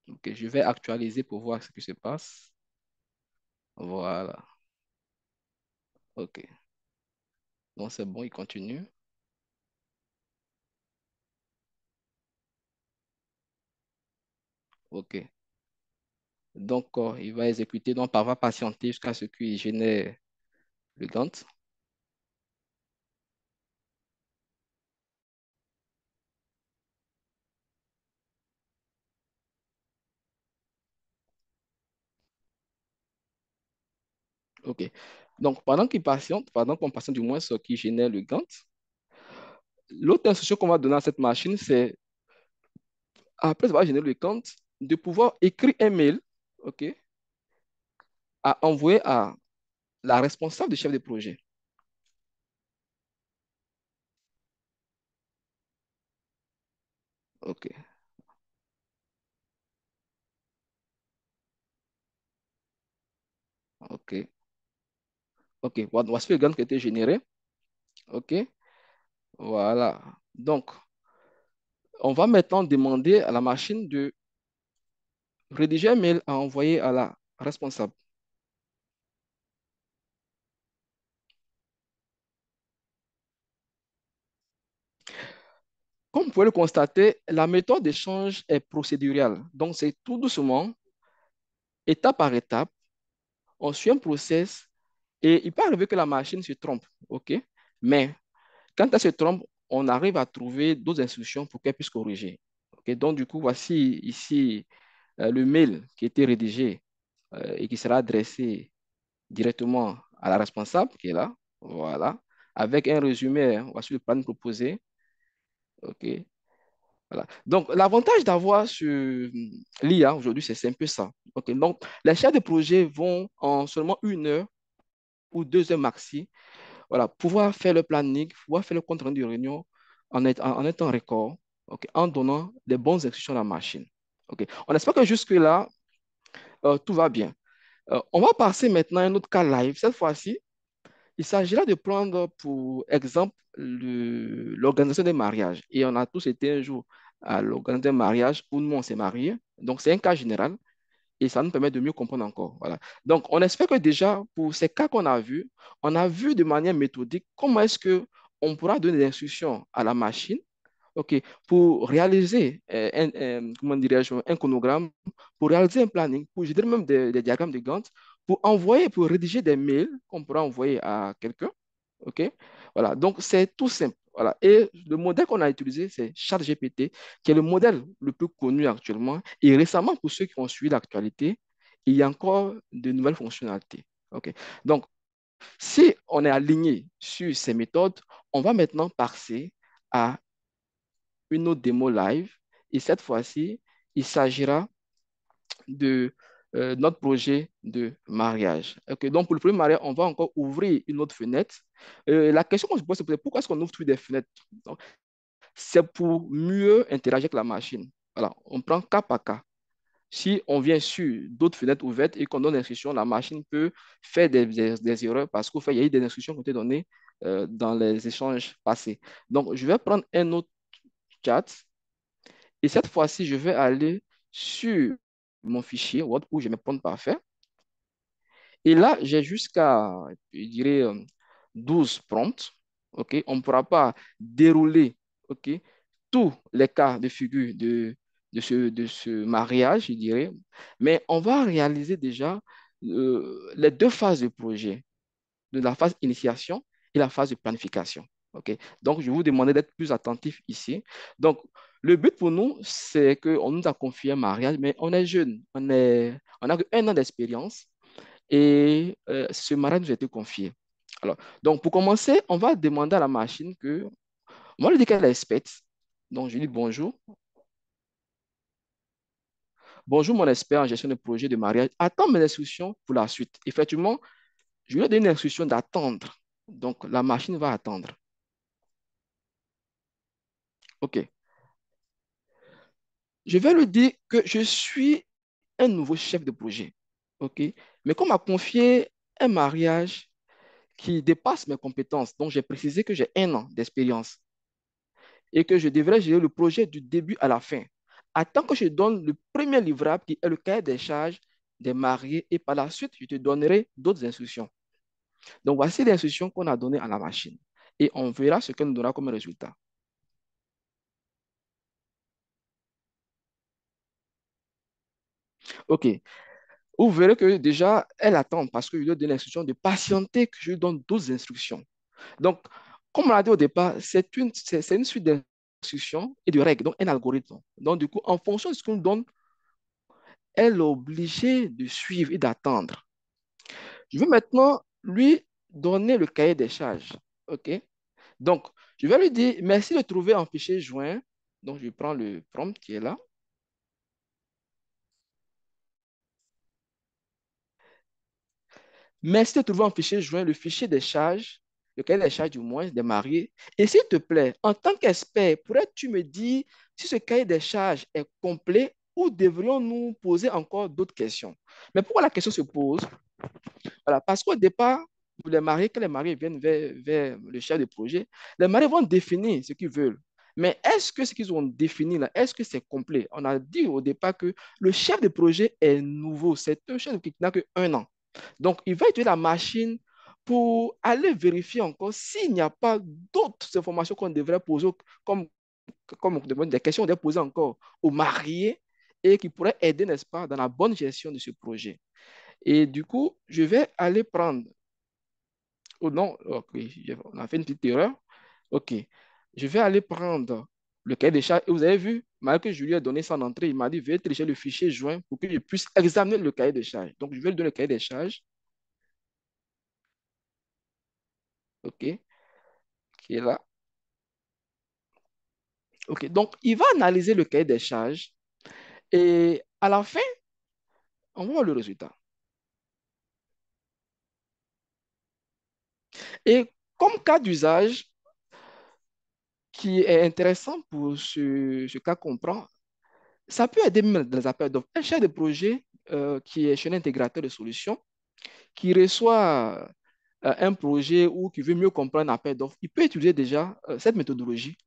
OK. Je vais actualiser pour voir ce qui se passe. Voilà. OK. Donc, c'est bon, il continue. OK. Donc, il va exécuter. Donc, on va patienter jusqu'à ce qu'il génère le Gantt. OK. Donc, pendant qu'il patiente, pendant qu'on patiente du moins ce qui génère le Gantt, l'autre instruction qu'on va donner à cette machine, c'est, après avoir généré le Gantt, de pouvoir écrire un mail, OK, à envoyer à la responsable du chef de projet. OK. OK. OK. Voici le Gantt qui a été généré. OK. Voilà. Donc, on va maintenant demander à la machine de rédiger un mail à envoyer à la responsable. Comme vous pouvez le constater, la méthode d'échange est procédurale. Donc, c'est tout doucement, étape par étape. On suit un process et il peut arriver que la machine se trompe. OK? Mais quand elle se trompe, on arrive à trouver d'autres instructions pour qu'elle puisse corriger. OK? Donc, du coup, voici ici le mail qui a été rédigé et qui sera adressé directement à la responsable qui est là. Voilà. Avec un résumé, hein, voici le plan proposé. OK? Voilà. Donc, l'avantage d'avoir l'IA aujourd'hui, c'est un peu ça. OK? Donc, les chefs de projet vont en seulement 1 heure ou 2 heures maxi, voilà, pouvoir faire le planning, pouvoir faire le compte rendu de réunion en un temps record, OK, en donnant des bonnes instructions à la machine. OK. On espère que jusque-là, tout va bien. On va passer maintenant à un autre cas live. Cette fois-ci, il s'agira de prendre pour exemple l'organisation des mariages. Et on a tous été un jour à l'organisation des mariages où nous, on s'est mariés. Donc, c'est un cas général et ça nous permet de mieux comprendre encore. Voilà. Donc, on espère que déjà, pour ces cas qu'on a vus, on a vu de manière méthodique comment est-ce que on pourra donner des instructions à la machine, OK, pour réaliser comment dirais-je, un chronogramme, pour réaliser un planning, pour je dirais même des diagrammes de Gantt, pour envoyer, pour rédiger des mails qu'on pourra envoyer à quelqu'un. OK? Voilà. Donc, c'est tout simple. Voilà. Et le modèle qu'on a utilisé, c'est ChatGPT, qui est le modèle le plus connu actuellement. Et récemment, pour ceux qui ont suivi l'actualité, il y a encore de nouvelles fonctionnalités. OK? Donc, si on est aligné sur ces méthodes, on va maintenant passer à une autre démo live. Et cette fois-ci, il s'agira de notre projet de mariage. Ok, donc, pour le premier mariage, on va encore ouvrir une autre fenêtre. La question qu'on se pose, c'est peut-être pourquoi est-ce qu'on ouvre toutes des fenêtres? Donc, c'est pour mieux interagir avec la machine. Voilà, on prend cas par cas. Si on vient sur d'autres fenêtres ouvertes et qu'on donne l'instruction, la machine peut faire des erreurs parce qu'au fait, il y a eu des instructions qui ont été données dans les échanges passés. Donc, je vais prendre un autre chat et cette fois-ci, je vais aller sur mon fichier Word où je me prends parfait. Et là, j'ai jusqu'à, je dirais, 12 prompts. OK? On ne pourra pas dérouler, OK, tous les cas de figure de ce mariage, je dirais. Mais on va réaliser déjà les deux phases du projet, de la phase initiation et la phase de planification. OK? Donc, je vais vous demander d'être plus attentif ici. Donc, le but pour nous, c'est qu'on nous a confié un mariage, mais on est jeune, on a un an d'expérience et ce mariage nous a été confié. Alors, donc, pour commencer, on va demander à la machine que, on va lui dire qu'elle est experte. Donc, je lui dis bonjour. Bonjour, mon expert en gestion de projet de mariage. Attends mes instructions pour la suite. Effectivement, je lui ai donné une instruction d'attendre. Donc, la machine va attendre. OK. Je vais lui dire que je suis un nouveau chef de projet. OK. Mais qu'on m'a confié un mariage qui dépasse mes compétences, donc j'ai précisé que j'ai un an d'expérience et que je devrais gérer le projet du début à la fin. Attends que je donne le premier livrable qui est le cahier des charges des mariés et par la suite, je te donnerai d'autres instructions. Donc, voici les instructions qu'on a données à la machine et on verra ce qu'elle nous donnera comme résultat. OK. Vous verrez que déjà, elle attend parce que je lui donne l'instruction de patienter que je lui donne d'autres instructions. Donc, comme on l'a dit au départ, c'est une suite d'instructions et de règles, donc un algorithme. Donc, du coup, en fonction de ce qu'on nous donne, elle est obligée de suivre et d'attendre. Je vais maintenant lui donner le cahier des charges. OK? Donc, je vais lui dire merci de trouver un fichier joint. Donc, je prends le prompt qui est là. Merci de trouver un fichier joint, le fichier des charges, le cahier des charges du moins des mariés. Et s'il te plaît, en tant qu'expert, pourrais-tu me dire si ce cahier des charges est complet ou devrions-nous poser encore d'autres questions? Mais pourquoi la question se pose? Voilà, parce qu'au départ, pour les mariés, quand les mariés viennent vers le chef de projet, les mariés vont définir ce qu'ils veulent. Mais est-ce que ce qu'ils ont défini là, est-ce que c'est complet? On a dit au départ que le chef de projet est nouveau. C'est un chef qui n'a qu'un an. Donc, il va utiliser la machine pour aller vérifier encore s'il n'y a pas d'autres informations qu'on devrait poser, comme, comme des questions qu'on devrait poser encore aux mariés et qui pourraient aider, n'est-ce pas, dans la bonne gestion de ce projet. Et du coup, je vais aller prendre. Oh non, ok, on a fait une petite erreur. Ok, je vais aller prendre le cahier des charges. Et vous avez vu, malgré que je lui ai donné son entrée, il m'a dit, veuillez télécharger le fichier joint pour que je puisse examiner le cahier des charges. Donc, je vais lui donner le cahier des charges. Ok, qui est là. Ok, donc il va analyser le cahier des charges et à la fin, on va voir le résultat. Et comme cas d'usage qui est intéressant pour ce cas qu'on prend, Ça peut aider même dans les appels d'offres. Un chef de projet qui est chez un intégrateur de solutions, qui reçoit un projet ou qui veut mieux comprendre un appel d'offres, il peut utiliser déjà cette méthodologie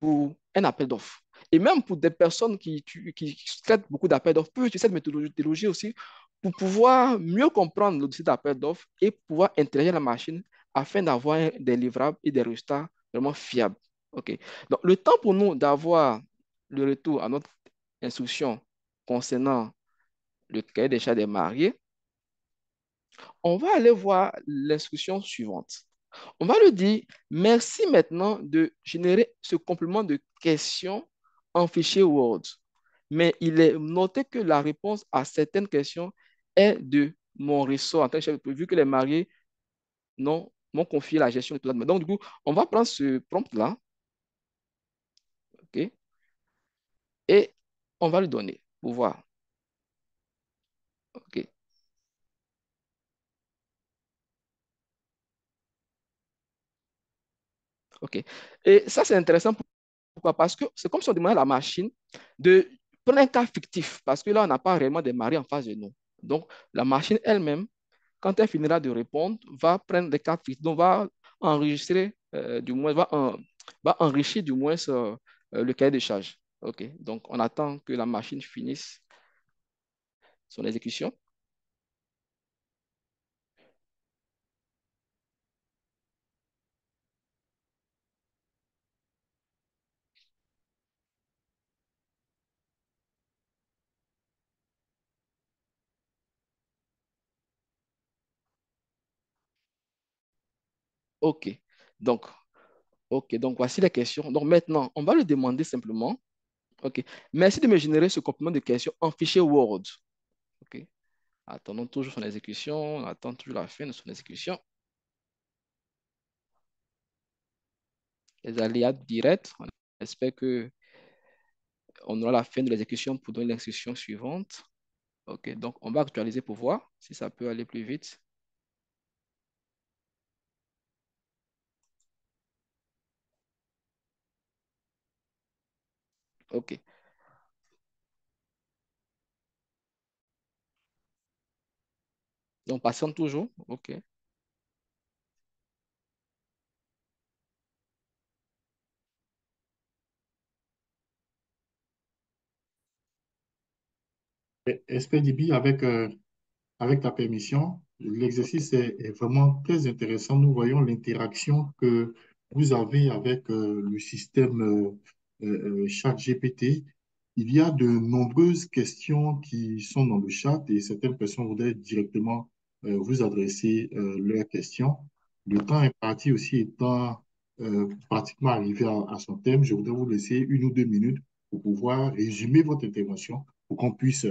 pour un appel d'offres. Et même pour des personnes qui traitent beaucoup d'appels d'offres, peuvent utiliser cette méthodologie aussi pour pouvoir mieux comprendre le dossier d'appel d'offres et pouvoir interagir la machine afin d'avoir des livrables et des résultats vraiment fiables. OK. Donc, le temps pour nous d'avoir le retour à notre instruction concernant le cahier des charges des mariés, on va aller voir l'instruction suivante. On va lui dire, merci maintenant de générer ce complément de questions en fichier Word. Mais il est noté que la réponse à certaines questions est de mon ressort en tant que chef, vu que les mariés m'ont confié la gestion de tout ça. Donc, du coup, on va prendre ce prompt-là, OK, et on va lui donner pour voir. OK, OK. Et ça, c'est intéressant. Pourquoi? Parce que c'est comme si on demandait à la machine de prendre un cas fictif, parce que là, on n'a pas réellement des mariés en face de nous. Donc, la machine elle-même, quand elle finira de répondre, va prendre des cas fictifs, donc va enregistrer, du moins, va enrichir du moins le cahier de charge. OK, donc on attend que la machine finisse son exécution. OK, donc, OK, donc voici les questions. Donc maintenant, on va lui demander simplement, OK, merci de me générer ce complément de questions en fichier Word. OK. Attendons toujours son exécution. On attend toujours la fin de son exécution. Les aléas directs. On espère que on aura la fin de l'exécution pour donner l'instruction suivante. OK, donc on va actualiser pour voir si ça peut aller plus vite. OK. Donc patiente toujours. OK. SPDB, avec ta permission, OK. l'exercice est vraiment très intéressant. Nous voyons l'interaction que vous avez avec le système ChatGPT. Il y a de nombreuses questions qui sont dans le chat et certaines personnes voudraient directement vous adresser leurs questions. Le temps imparti aussi étant pratiquement arrivé à son thème, je voudrais vous laisser 1 ou 2 minutes pour pouvoir résumer votre intervention pour qu'on puisse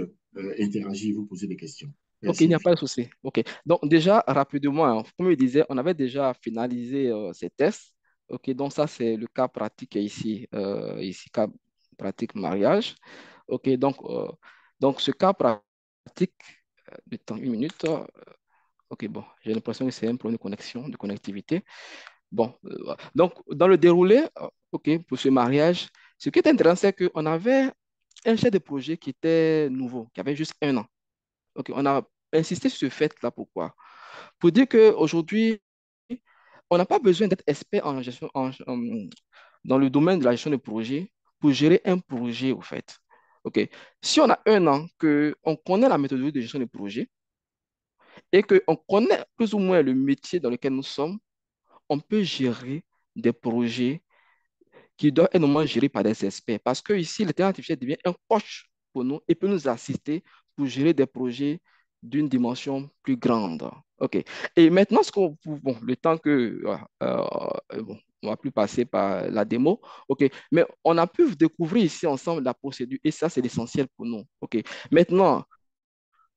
interagir et vous poser des questions. OK, il n'y Merci. a pas de souci. OK. Donc, déjà, rapidement, hein, comme je disais, on avait déjà finalisé ces tests. OK, donc ça, c'est le cas pratique ici. Ici, cas pratique mariage. OK, donc ce cas pratique, de temps 1 minute. OK, bon, j'ai l'impression que c'est un problème de connexion, de connectivité. Bon, donc, dans le déroulé, OK, pour ce mariage, ce qui est intéressant, c'est qu'on avait un chef de projet qui était nouveau, qui avait juste 1 an. OK, on a insisté sur ce fait-là. Pourquoi? Pour dire qu'aujourd'hui, on n'a pas besoin d'être expert en gestion, dans le domaine de la gestion de projet pour gérer un projet, au fait. OK. Si on a 1 an, qu'on connaît la méthodologie de gestion de projet et qu'on connaît plus ou moins le métier dans lequel nous sommes, on peut gérer des projets qui doit être normalement géré par des experts. Parce que ici, l'intelligence artificielle devient un coach pour nous et peut nous assister pour gérer des projets d'une dimension plus grande. OK. Et maintenant, bon, le temps que, bon, on va plus passer par la démo. OK. Mais on a pu découvrir ici ensemble la procédure et ça, c'est l'essentiel pour nous. OK. Maintenant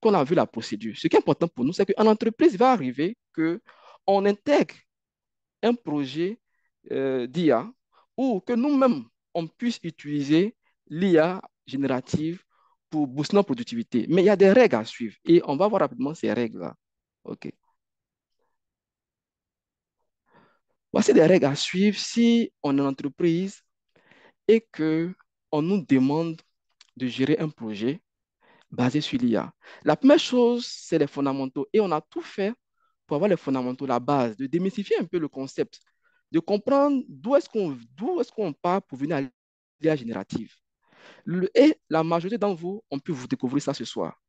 qu'on a vu la procédure, ce qui est important pour nous, c'est qu'en entreprise, il va arriver qu'on intègre un projet d'IA ou que nous-mêmes, on puisse utiliser l'IA générative pour booster notre productivité. Mais il y a des règles à suivre et on va voir rapidement ces règles-là. OK. Voici des règles à suivre si on est en entreprise et qu'on nous demande de gérer un projet basé sur l'IA. La première chose, c'est les fondamentaux. Et on a tout fait pour avoir les fondamentaux, la base, de démystifier un peu le concept, de comprendre d'où est-ce qu'on part pour venir à l'IA générative. Et la majorité d'entre vous, on peut vous découvrir ça ce soir.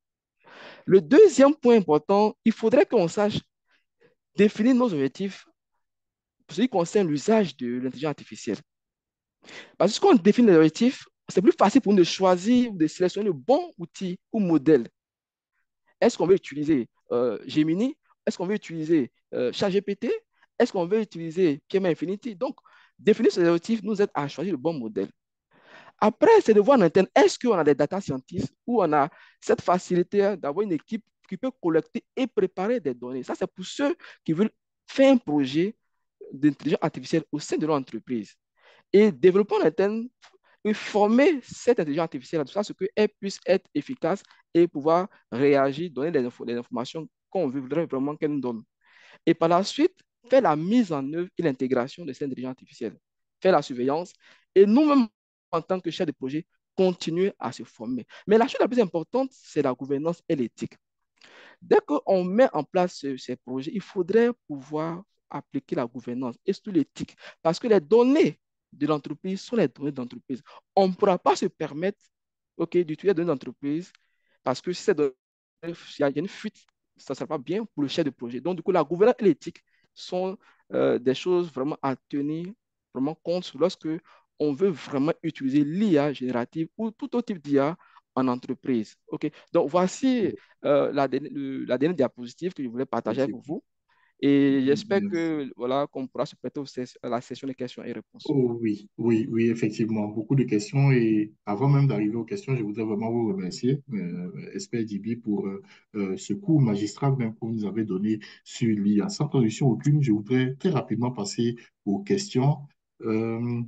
Le deuxième point important, il faudrait qu'on sache définir nos objectifs pour ce qui concerne l'usage de l'intelligence artificielle. Parce que quand on définit les objectifs, c'est plus facile pour nous de choisir ou de sélectionner le bon outil ou modèle. Est-ce qu'on veut utiliser Gemini? Est-ce qu'on veut utiliser ChatGPT? Est-ce qu'on veut utiliser PMA Infinity? Donc, définir ces objectifs nous aide à choisir le bon modèle. Après, c'est de voir en interne, est-ce qu'on a des data scientists ou on a cette facilité d'avoir une équipe qui peut collecter et préparer des données. Ça, c'est pour ceux qui veulent faire un projet d'intelligence artificielle au sein de leur entreprise. Et développer en interne et former cette intelligence artificielle de sorte qu'elle puisse être efficace et pouvoir réagir, donner les informations qu'on voudrait vraiment qu'elle nous donne. Et par la suite, faire la mise en œuvre et l'intégration de cette intelligence artificielle, faire la surveillance et nous-mêmes, en tant que chef de projet, continuer à se former. Mais la chose la plus importante, c'est la gouvernance et l'éthique. Dès qu'on met en place ces projets, il faudrait pouvoir appliquer la gouvernance et surtout l'éthique parce que les données de l'entreprise sont les données d'entreprise. On ne pourra pas se permettre d'utiliser les données d'entreprise parce que si c'est il y a une fuite, ça ne sera pas bien pour le chef de projet. Donc, du coup, la gouvernance et l'éthique sont des choses vraiment à tenir vraiment compte lorsque on veut vraiment utiliser l'IA générative ou tout autre type d'IA en entreprise. OK? Donc, voici la dernière diapositive que je voulais partager avec Effectivement. vous. Et j'espère Merci. que voilà, qu'on pourra se prêter à la session de questions et réponses. Oh oui, oui, oui, effectivement. Beaucoup de questions. Et avant même d'arriver aux questions, je voudrais vraiment vous remercier, Esper Dibi, pour ce cours magistral même que vous nous avez donné sur l'IA. Sans transition aucune, je voudrais très rapidement passer aux questions. Euh,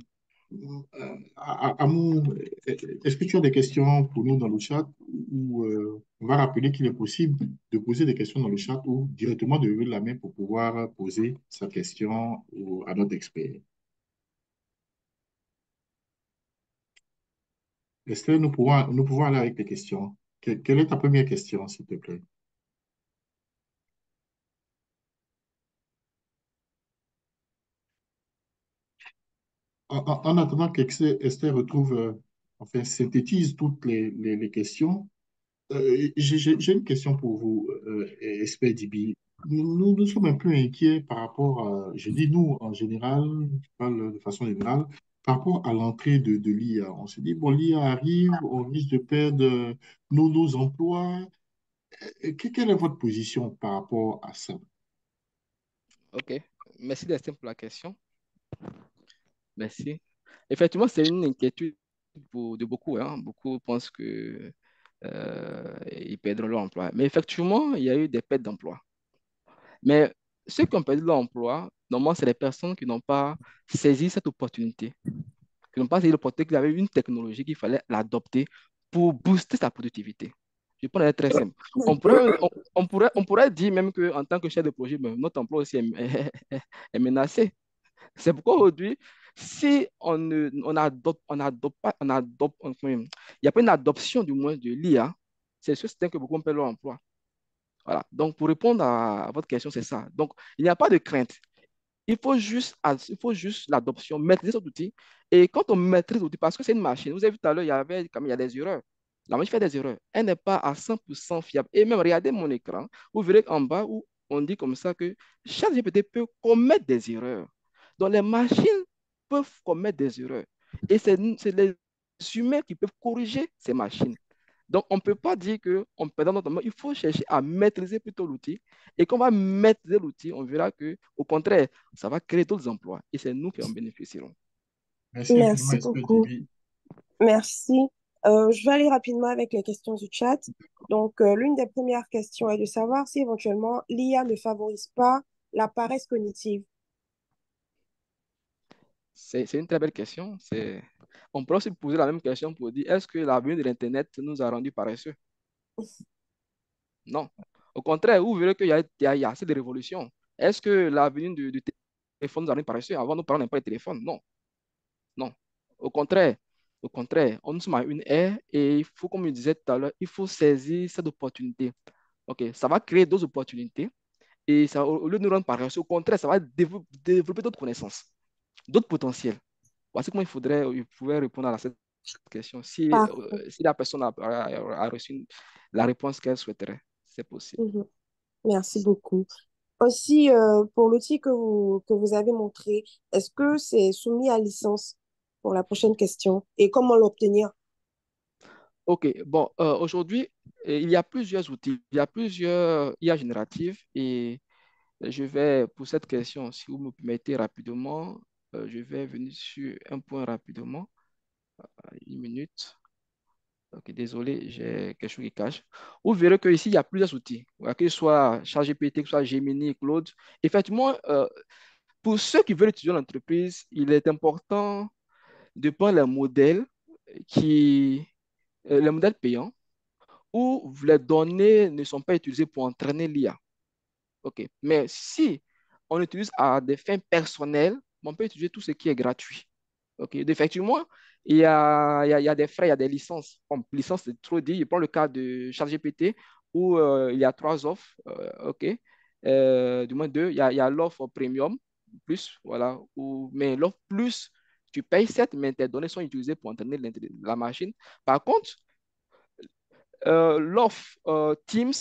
Amou, est-ce que tu as des questions pour nous dans le chat ou on va rappeler qu'il est possible de poser des questions dans le chat ou directement de lever la main pour pouvoir poser sa question à notre expert. Esther, nous pouvons aller avec les questions. Quelle est ta première question, s'il te plaît? En attendant qu'Esther retrouve, enfin, synthétise toutes les questions, j'ai une question pour vous, Esther Dibi. Nous sommes un peu inquiets par rapport à, je dis nous en général, je parle de façon générale, par rapport à l'entrée de l'IA. On se dit, bon, l'IA arrive, on risque de perdre nos emplois. Quelle est votre position par rapport à ça? OK. Merci, Destin, pour la question. Merci. Effectivement, c'est une inquiétude de beaucoup, hein. Beaucoup pensent que ils perdront leur emploi. Mais effectivement, il y a eu des pertes d'emploi. Mais ceux qui ont perdu leur emploi, normalement, c'est les personnes qui n'ont pas saisi cette opportunité, qui n'ont pas saisi l'opportunité qu'il y avait une technologie qu'il fallait l'adopter pour booster sa productivité. Je prends un très simple. On pourrait dire même qu'en tant que chef de projet, ben, notre emploi aussi est menacé. C'est pourquoi aujourd'hui, si on adopte pas, il n'y a pas une adoption du moins de l'IA, c'est sûr certain que beaucoup perdent leur emploi. Voilà. Donc, pour répondre à votre question, c'est ça. Donc, il n'y a pas de crainte. Il faut juste l'adoption, maîtriser cet outil. Et quand on maîtrise l'outil, parce que c'est une machine, vous avez vu tout à l'heure, il y a des erreurs. La machine fait des erreurs. Elle n'est pas à 100% fiable. Et même, regardez mon écran, vous verrez en bas où on dit comme ça que chaque GPT peut commettre des erreurs. Donc, les machines peuvent commettre des erreurs. Et c'est les humains qui peuvent corriger ces machines. Donc, on ne peut pas dire qu'on perd notre temps. Il faut chercher à maîtriser plutôt l'outil. Et quand on va maîtriser l'outil, on verra que, au contraire, ça va créer d'autres emplois. Et c'est nous qui en bénéficierons. Merci infiniment, Merci Esther beaucoup. Dibi. Merci. Je vais aller rapidement avec les questions du chat. Donc, l'une des premières questions est de savoir si éventuellement l'IA ne favorise pas la paresse cognitive. C'est une très belle question. On peut aussi poser la même question pour dire, est-ce que la venue de l'Internet nous a rendus paresseux? Non. Au contraire, vous verrez qu'il y a assez de révolutions. Est-ce que la venue du téléphone nous a rendus paresseux? Avant, nous parlions pas de téléphone. Non. Non. Au contraire. Au contraire, nous sommes à une ère et il faut, comme je disais tout à l'heure, il faut saisir cette opportunité. OK, ça va créer d'autres opportunités et ça, au lieu de nous rendre paresseux, au contraire, ça va développer d'autres connaissances, d'autres potentiels. Voici comment il pouvait répondre à cette question. Parfait. Si la personne a reçu la réponse qu'elle souhaiterait, c'est possible. Mhm. Merci beaucoup. Aussi, pour l'outil que vous avez montré, est-ce que c'est soumis à licence pour la prochaine question et comment l'obtenir? OK, bon, aujourd'hui, il y a plusieurs outils, il y a plusieurs IA génératives et je vais, pour cette question, si vous me permettez rapidement, je vais venir sur un point rapidement. Une minute. Ok, désolé, j'ai quelque chose qui cache. Vous verrez qu'ici, il y a plusieurs outils, voilà, que ce soit ChatGPT, que ce soit Gemini, Claude. Effectivement, pour ceux qui veulent étudier l'entreprise, il est important de prendre qui, les modèles payants où les données ne sont pas utilisées pour entraîner l'IA. OK. Mais si on utilise à des fins personnelles, on peut utiliser tout ce qui est gratuit. OK. Effectivement, il y a des frais, il y a des licences. Comme licence, c'est trop dit. Je prends le cas de ChatGPT où il y a trois offres. OK. Du moins deux. Il y a l'offre premium, plus, voilà. Mais l'offre plus, tu payes 7, mais tes données sont utilisées pour entraîner la machine. Par contre, l'offre Teams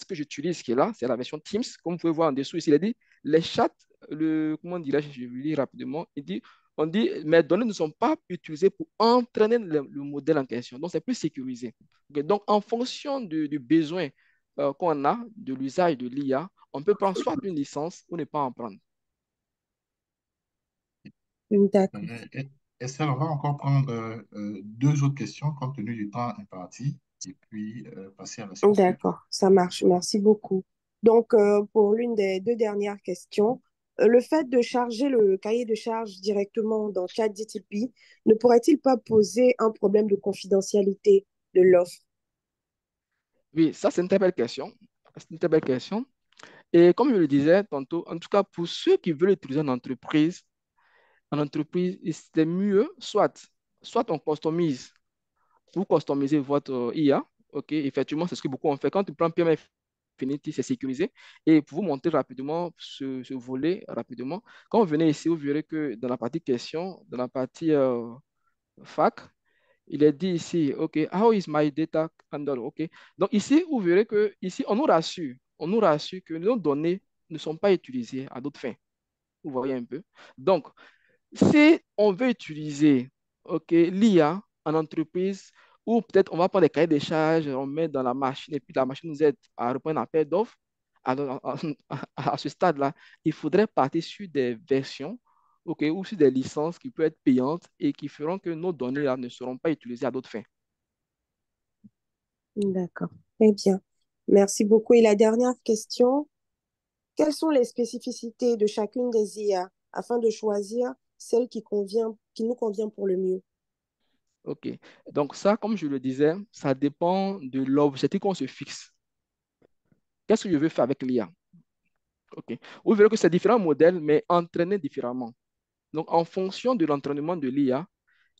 que j'utilise, qui est là, c'est la version Teams. Comme vous pouvez voir en dessous ici, il a dit les chats, comment dirais-je, je vais lire rapidement. On dit, mes données ne sont pas utilisées pour entraîner le modèle en question. Donc, c'est plus sécurisé. Ok, donc, en fonction du besoin qu'on a, de l'usage de l'IA, on peut prendre soit une licence ou ne pas en prendre. D'accord. Euh, Estelle, on va encore prendre deux autres questions compte tenu du temps imparti et puis passer à la séance suivante. D'accord, ça marche. Merci beaucoup. Donc, pour l'une des deux dernières questions, le fait de charger le cahier de charge directement dans ChatGPT ne pourrait-il pas poser un problème de confidentialité de l'offre? Oui, ça, c'est une très belle question. C'est une très belle question. Et comme je le disais tantôt, en tout cas, pour ceux qui veulent utiliser en entreprise, c'est mieux, soit on customise, vous customisez votre IA, ok, effectivement, c'est ce que beaucoup ont fait. Quand tu prends PMF Infinity, c'est sécurisé. Et pour vous montrer rapidement ce volet, rapidement, quand vous venez ici, vous verrez que dans la partie question, dans la partie fac, il est dit ici, OK, how is my data handled? OK. Donc ici, vous verrez que ici, on nous rassure que nos données ne sont pas utilisées à d'autres fins. Vous voyez un peu. Donc, si on veut utiliser OK, l'IA en entreprise, ou peut-être on va prendre des cahiers de charges, on met dans la machine et puis la machine nous aide à répondre à un appel d'offres, alors, à ce stade-là, il faudrait partir sur des versions OK, ou sur des licences qui peuvent être payantes et qui feront que nos données là, ne seront pas utilisées à d'autres fins. D'accord, très bien. Merci beaucoup. Et la dernière question, quelles sont les spécificités de chacune des IA afin de choisir celle qui nous convient pour le mieux? OK. Donc ça, comme je le disais, ça dépend de l'objectif qu'on se fixe. Qu'est-ce que je veux faire avec l'IA? OK. Vous verrez que c'est différents modèles, mais entraînés différemment. Donc, en fonction de l'entraînement de l'IA,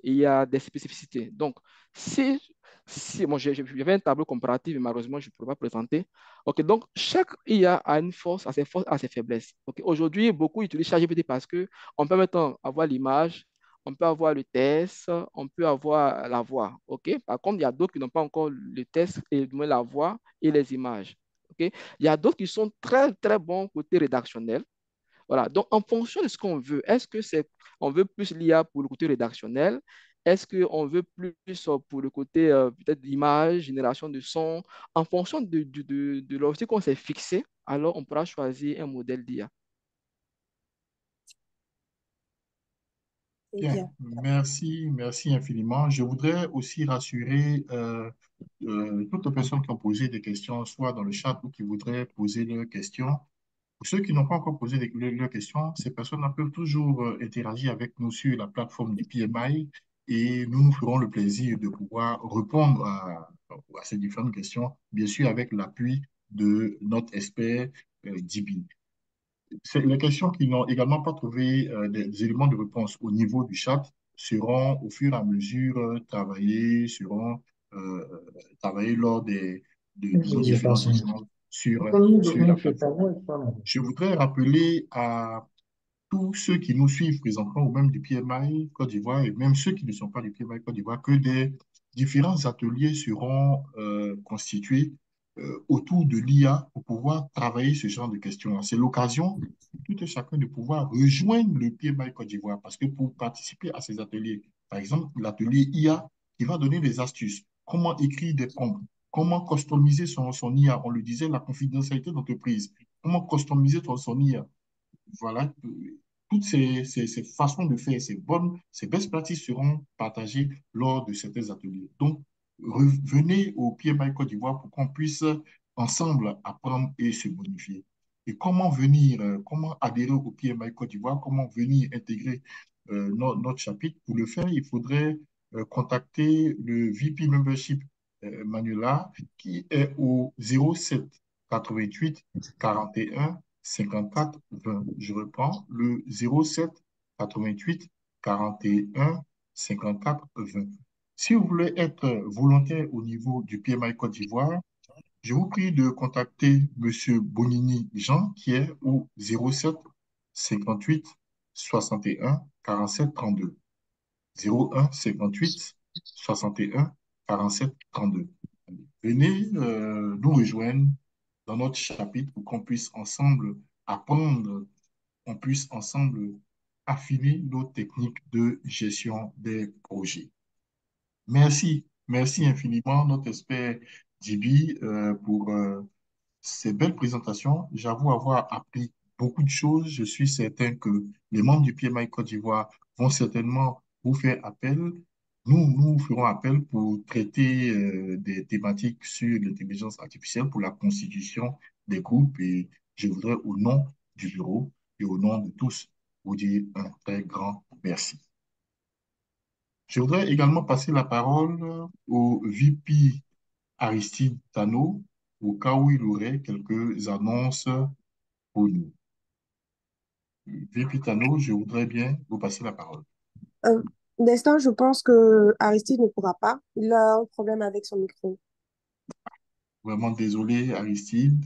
il y a des spécificités. Donc, si, si moi, j'avais un tableau comparatif, mais malheureusement, je ne pourrais pas présenter. OK, donc, chaque IA a une force, a ses faiblesses. OK, aujourd'hui, beaucoup utilisent ChatGPT parce que on peut maintenant avoir l'image, on peut avoir le test, on peut avoir la voix. OK, par contre, il y a d'autres qui n'ont pas encore le test et du moins la voix et les images. OK, il y a d'autres qui sont très, très bons côté rédactionnel. Voilà. Donc, en fonction de ce qu'on veut, est-ce que c'est, on veut plus l'IA pour le côté rédactionnel? Est-ce qu'on veut plus pour le côté peut-être d'image, génération de son? En fonction de l'objectif qu'on s'est fixé, alors on pourra choisir un modèle d'IA. Eh Bien, bien, merci infiniment. Je voudrais aussi rassurer toutes les personnes qui ont posé des questions, soit dans le chat ou qui voudraient poser leurs questions. Pour ceux qui n'ont pas encore posé leurs questions, ces personnes peuvent toujours interagir avec nous sur la plateforme du PMI et nous nous ferons le plaisir de pouvoir répondre à ces différentes questions, bien sûr avec l'appui de notre expert Dibin. C'est les questions qui n'ont également pas trouvé des éléments de réponse au niveau du chat. seront au fur et à mesure euh, travaillés lors de nos différents échanges sur la plateforme. Je voudrais rappeler à tous ceux qui nous suivent présentement, ou même du PMI Côte d'Ivoire, et même ceux qui ne sont pas du PMI Côte d'Ivoire, que des différents ateliers seront constitués autour de l'IA pour pouvoir travailler ce genre de questions. C'est l'occasion pour tout et chacun de pouvoir rejoindre le PMI Côte d'Ivoire, parce que pour participer à ces ateliers, par exemple, l'atelier IA qui va donner des astuces, comment écrire des prompts, comment customiser son IA, on le disait, la confidentialité d'entreprise, comment customiser son IA. Voilà, toutes ces façons de faire, ces best practices seront partagées lors de certains ateliers. Donc, revenez au PMI Côte d'Ivoire pour qu'on puisse ensemble apprendre et se bonifier. Et comment venir, comment adhérer au PMI Côte d'Ivoire, comment venir intégrer notre chapitre. Pour le faire, il faudrait contacter le VP Membership Manuela qui est au 07 88 41 54 20. Je reprends le 07 88 41 54 20. Si vous voulez être volontaire au niveau du PMI Côte d'Ivoire, je vous prie de contacter M. Bonini Jean qui est au 07 58 61 47 32. 01 58 61 47 32. Venez nous rejoindre dans notre chapitre pour qu'on puisse ensemble apprendre, qu'on puisse ensemble affiner nos techniques de gestion des projets. Merci, merci infiniment, notre expert Dibi, pour ces belles présentations. J'avoue avoir appris beaucoup de choses. Je suis certain que les membres du PMI Côte d'Ivoire vont certainement vous faire appel. Nous ferons appel pour traiter des thématiques sur l'intelligence artificielle pour la constitution des groupes. Et je voudrais, au nom du bureau et au nom de tous, vous dire un très grand merci. Je voudrais également passer la parole au VP Aristide Tano, au cas où il aurait quelques annonces pour nous. VP Tano, je voudrais bien vous passer la parole. Euh, D'instant, je pense que Aristide ne pourra pas. Il a un problème avec son micro. Vraiment désolé, Aristide.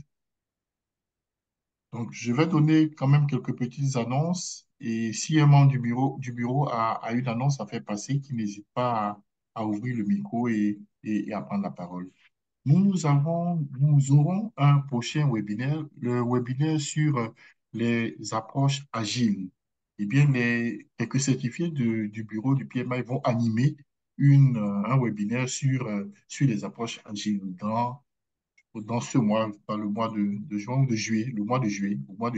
Donc, je vais donner quand même quelques petites annonces. Et si un membre du bureau a une annonce à faire passer, qu'il n'hésite pas à ouvrir le micro et à prendre la parole. Nous aurons un prochain webinaire, le webinaire sur les approches agiles. Eh bien, quelques certifiés du bureau du PMI vont animer un webinaire sur les approches agiles dans ce mois, dans le mois de juin ou de juillet, au mois de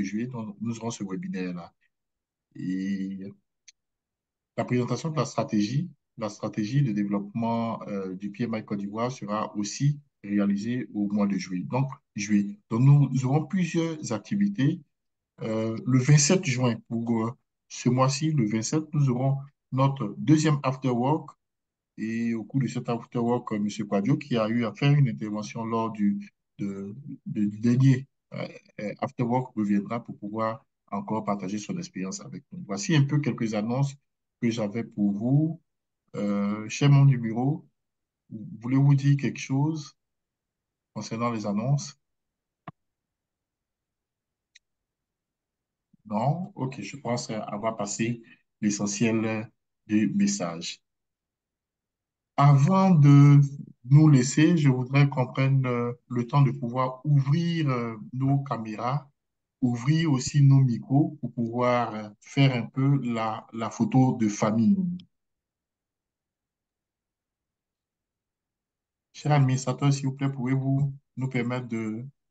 juillet, nous aurons ce webinaire-là. Et la présentation de la stratégie de développement du PMI Côte d'Ivoire sera aussi réalisée au mois de juillet. Donc, nous aurons plusieurs activités. Le 27 juin, pour ce mois-ci, le 27, nous aurons notre deuxième after work. Et au cours de cet after work, M. Quadio, qui a eu à faire une intervention lors du dernier after work, reviendra pour pouvoir encore partager son expérience avec nous. Voici un peu quelques annonces que j'avais pour vous. Cher membre du bureau, voulez-vous dire quelque chose concernant les annonces? Non? Ok, je pense avoir passé l'essentiel du message. Avant de nous laisser, je voudrais qu'on prenne le temps de pouvoir ouvrir nos caméras, ouvrir aussi nos micros pour pouvoir faire un peu la photo de famille. Cher administrateur, s'il vous plaît, pouvez-vous nous permettre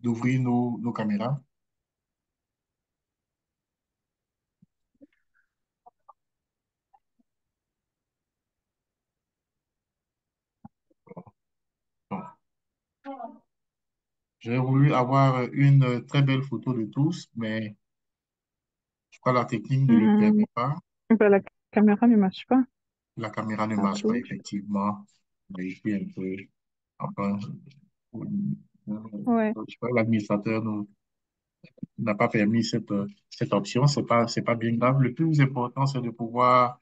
d'ouvrir nos caméras? Bon. J'ai voulu avoir une très belle photo de tous, mais je crois que la technique ne le Hmm, permet pas. bah, la caméra ne marche pas La caméra ne marche pas, partout. effectivement. Mais je suis un peu, enfin, Ouais. je crois que l'administrateur n'a pas permis cette option. C'est pas bien grave. Le plus important, c'est de pouvoir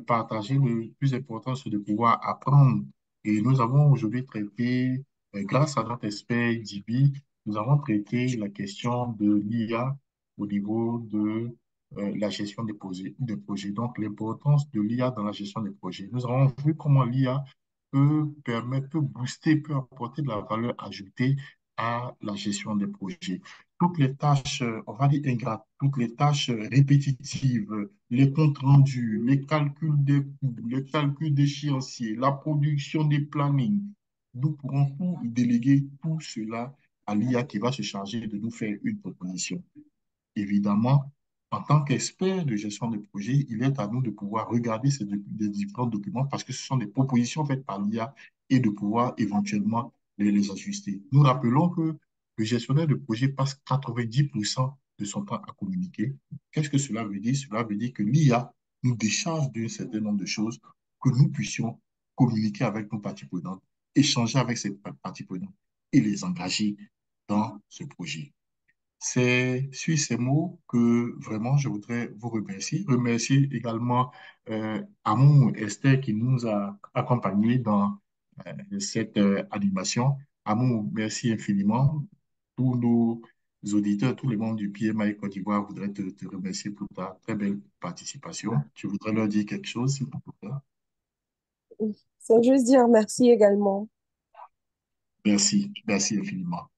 partager le plus important, c'est de pouvoir apprendre. Et nous avons aujourd'hui traité, grâce à notre expert Dibi, nous avons traité la question de l'IA au niveau de la gestion des projets. Donc, l'importance de l'IA dans la gestion des projets. Nous avons vu comment l'IA peut permettre, peut booster, peut apporter de la valeur ajoutée à la gestion des projets. Toutes les tâches, on va dire ingrates, toutes les tâches répétitives, les comptes rendus, les calculs des coûts, les calculs d'échéanciers, la production des plannings, nous pourrons tout déléguer tout cela à l'IA qui va se charger de nous faire une proposition. Évidemment, en tant qu'expert de gestion de projet, il est à nous de pouvoir regarder ces différents documents parce que ce sont des propositions faites par l'IA et de pouvoir éventuellement les ajuster. Nous rappelons que le gestionnaire de projet passe 90% de son temps à communiquer. Qu'est-ce que cela veut dire? Cela veut dire que l'IA nous décharge d'un certain nombre de choses que nous puissions communiquer avec nos parties prenantes, échanger avec ces parties prenantes et les engager dans ce projet. C'est sur ces mots que vraiment je voudrais vous remercier. Remercier également Amou Esther qui nous a accompagnés dans cette animation. Amou, merci infiniment. Tous nos auditeurs, tous les membres du PMI Côte d'Ivoire voudraient te remercier pour ta très belle participation. Tu voudrais leur dire quelque chose, s'il vous plaît? C'est juste dire merci également. Merci, merci infiniment.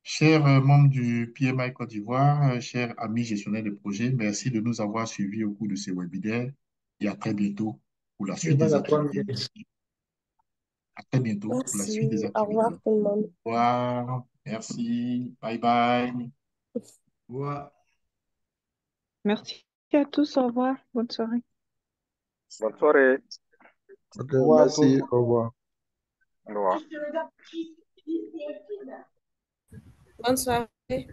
Chers membres du PMI Côte d'Ivoire, chers amis gestionnaires de projet, merci de nous avoir suivis au cours de ces webinaires et à très bientôt pour la suite des activités. À très bientôt pour la suite des Merci. Au activités. revoir tout le monde. Au revoir. Merci. Bye bye. Ouais. Merci à tous. Au revoir. Bonne soirée. Bonne soirée. Ok, Au revoir à tous. merci, au revoir. Au revoir. Bonne soirée.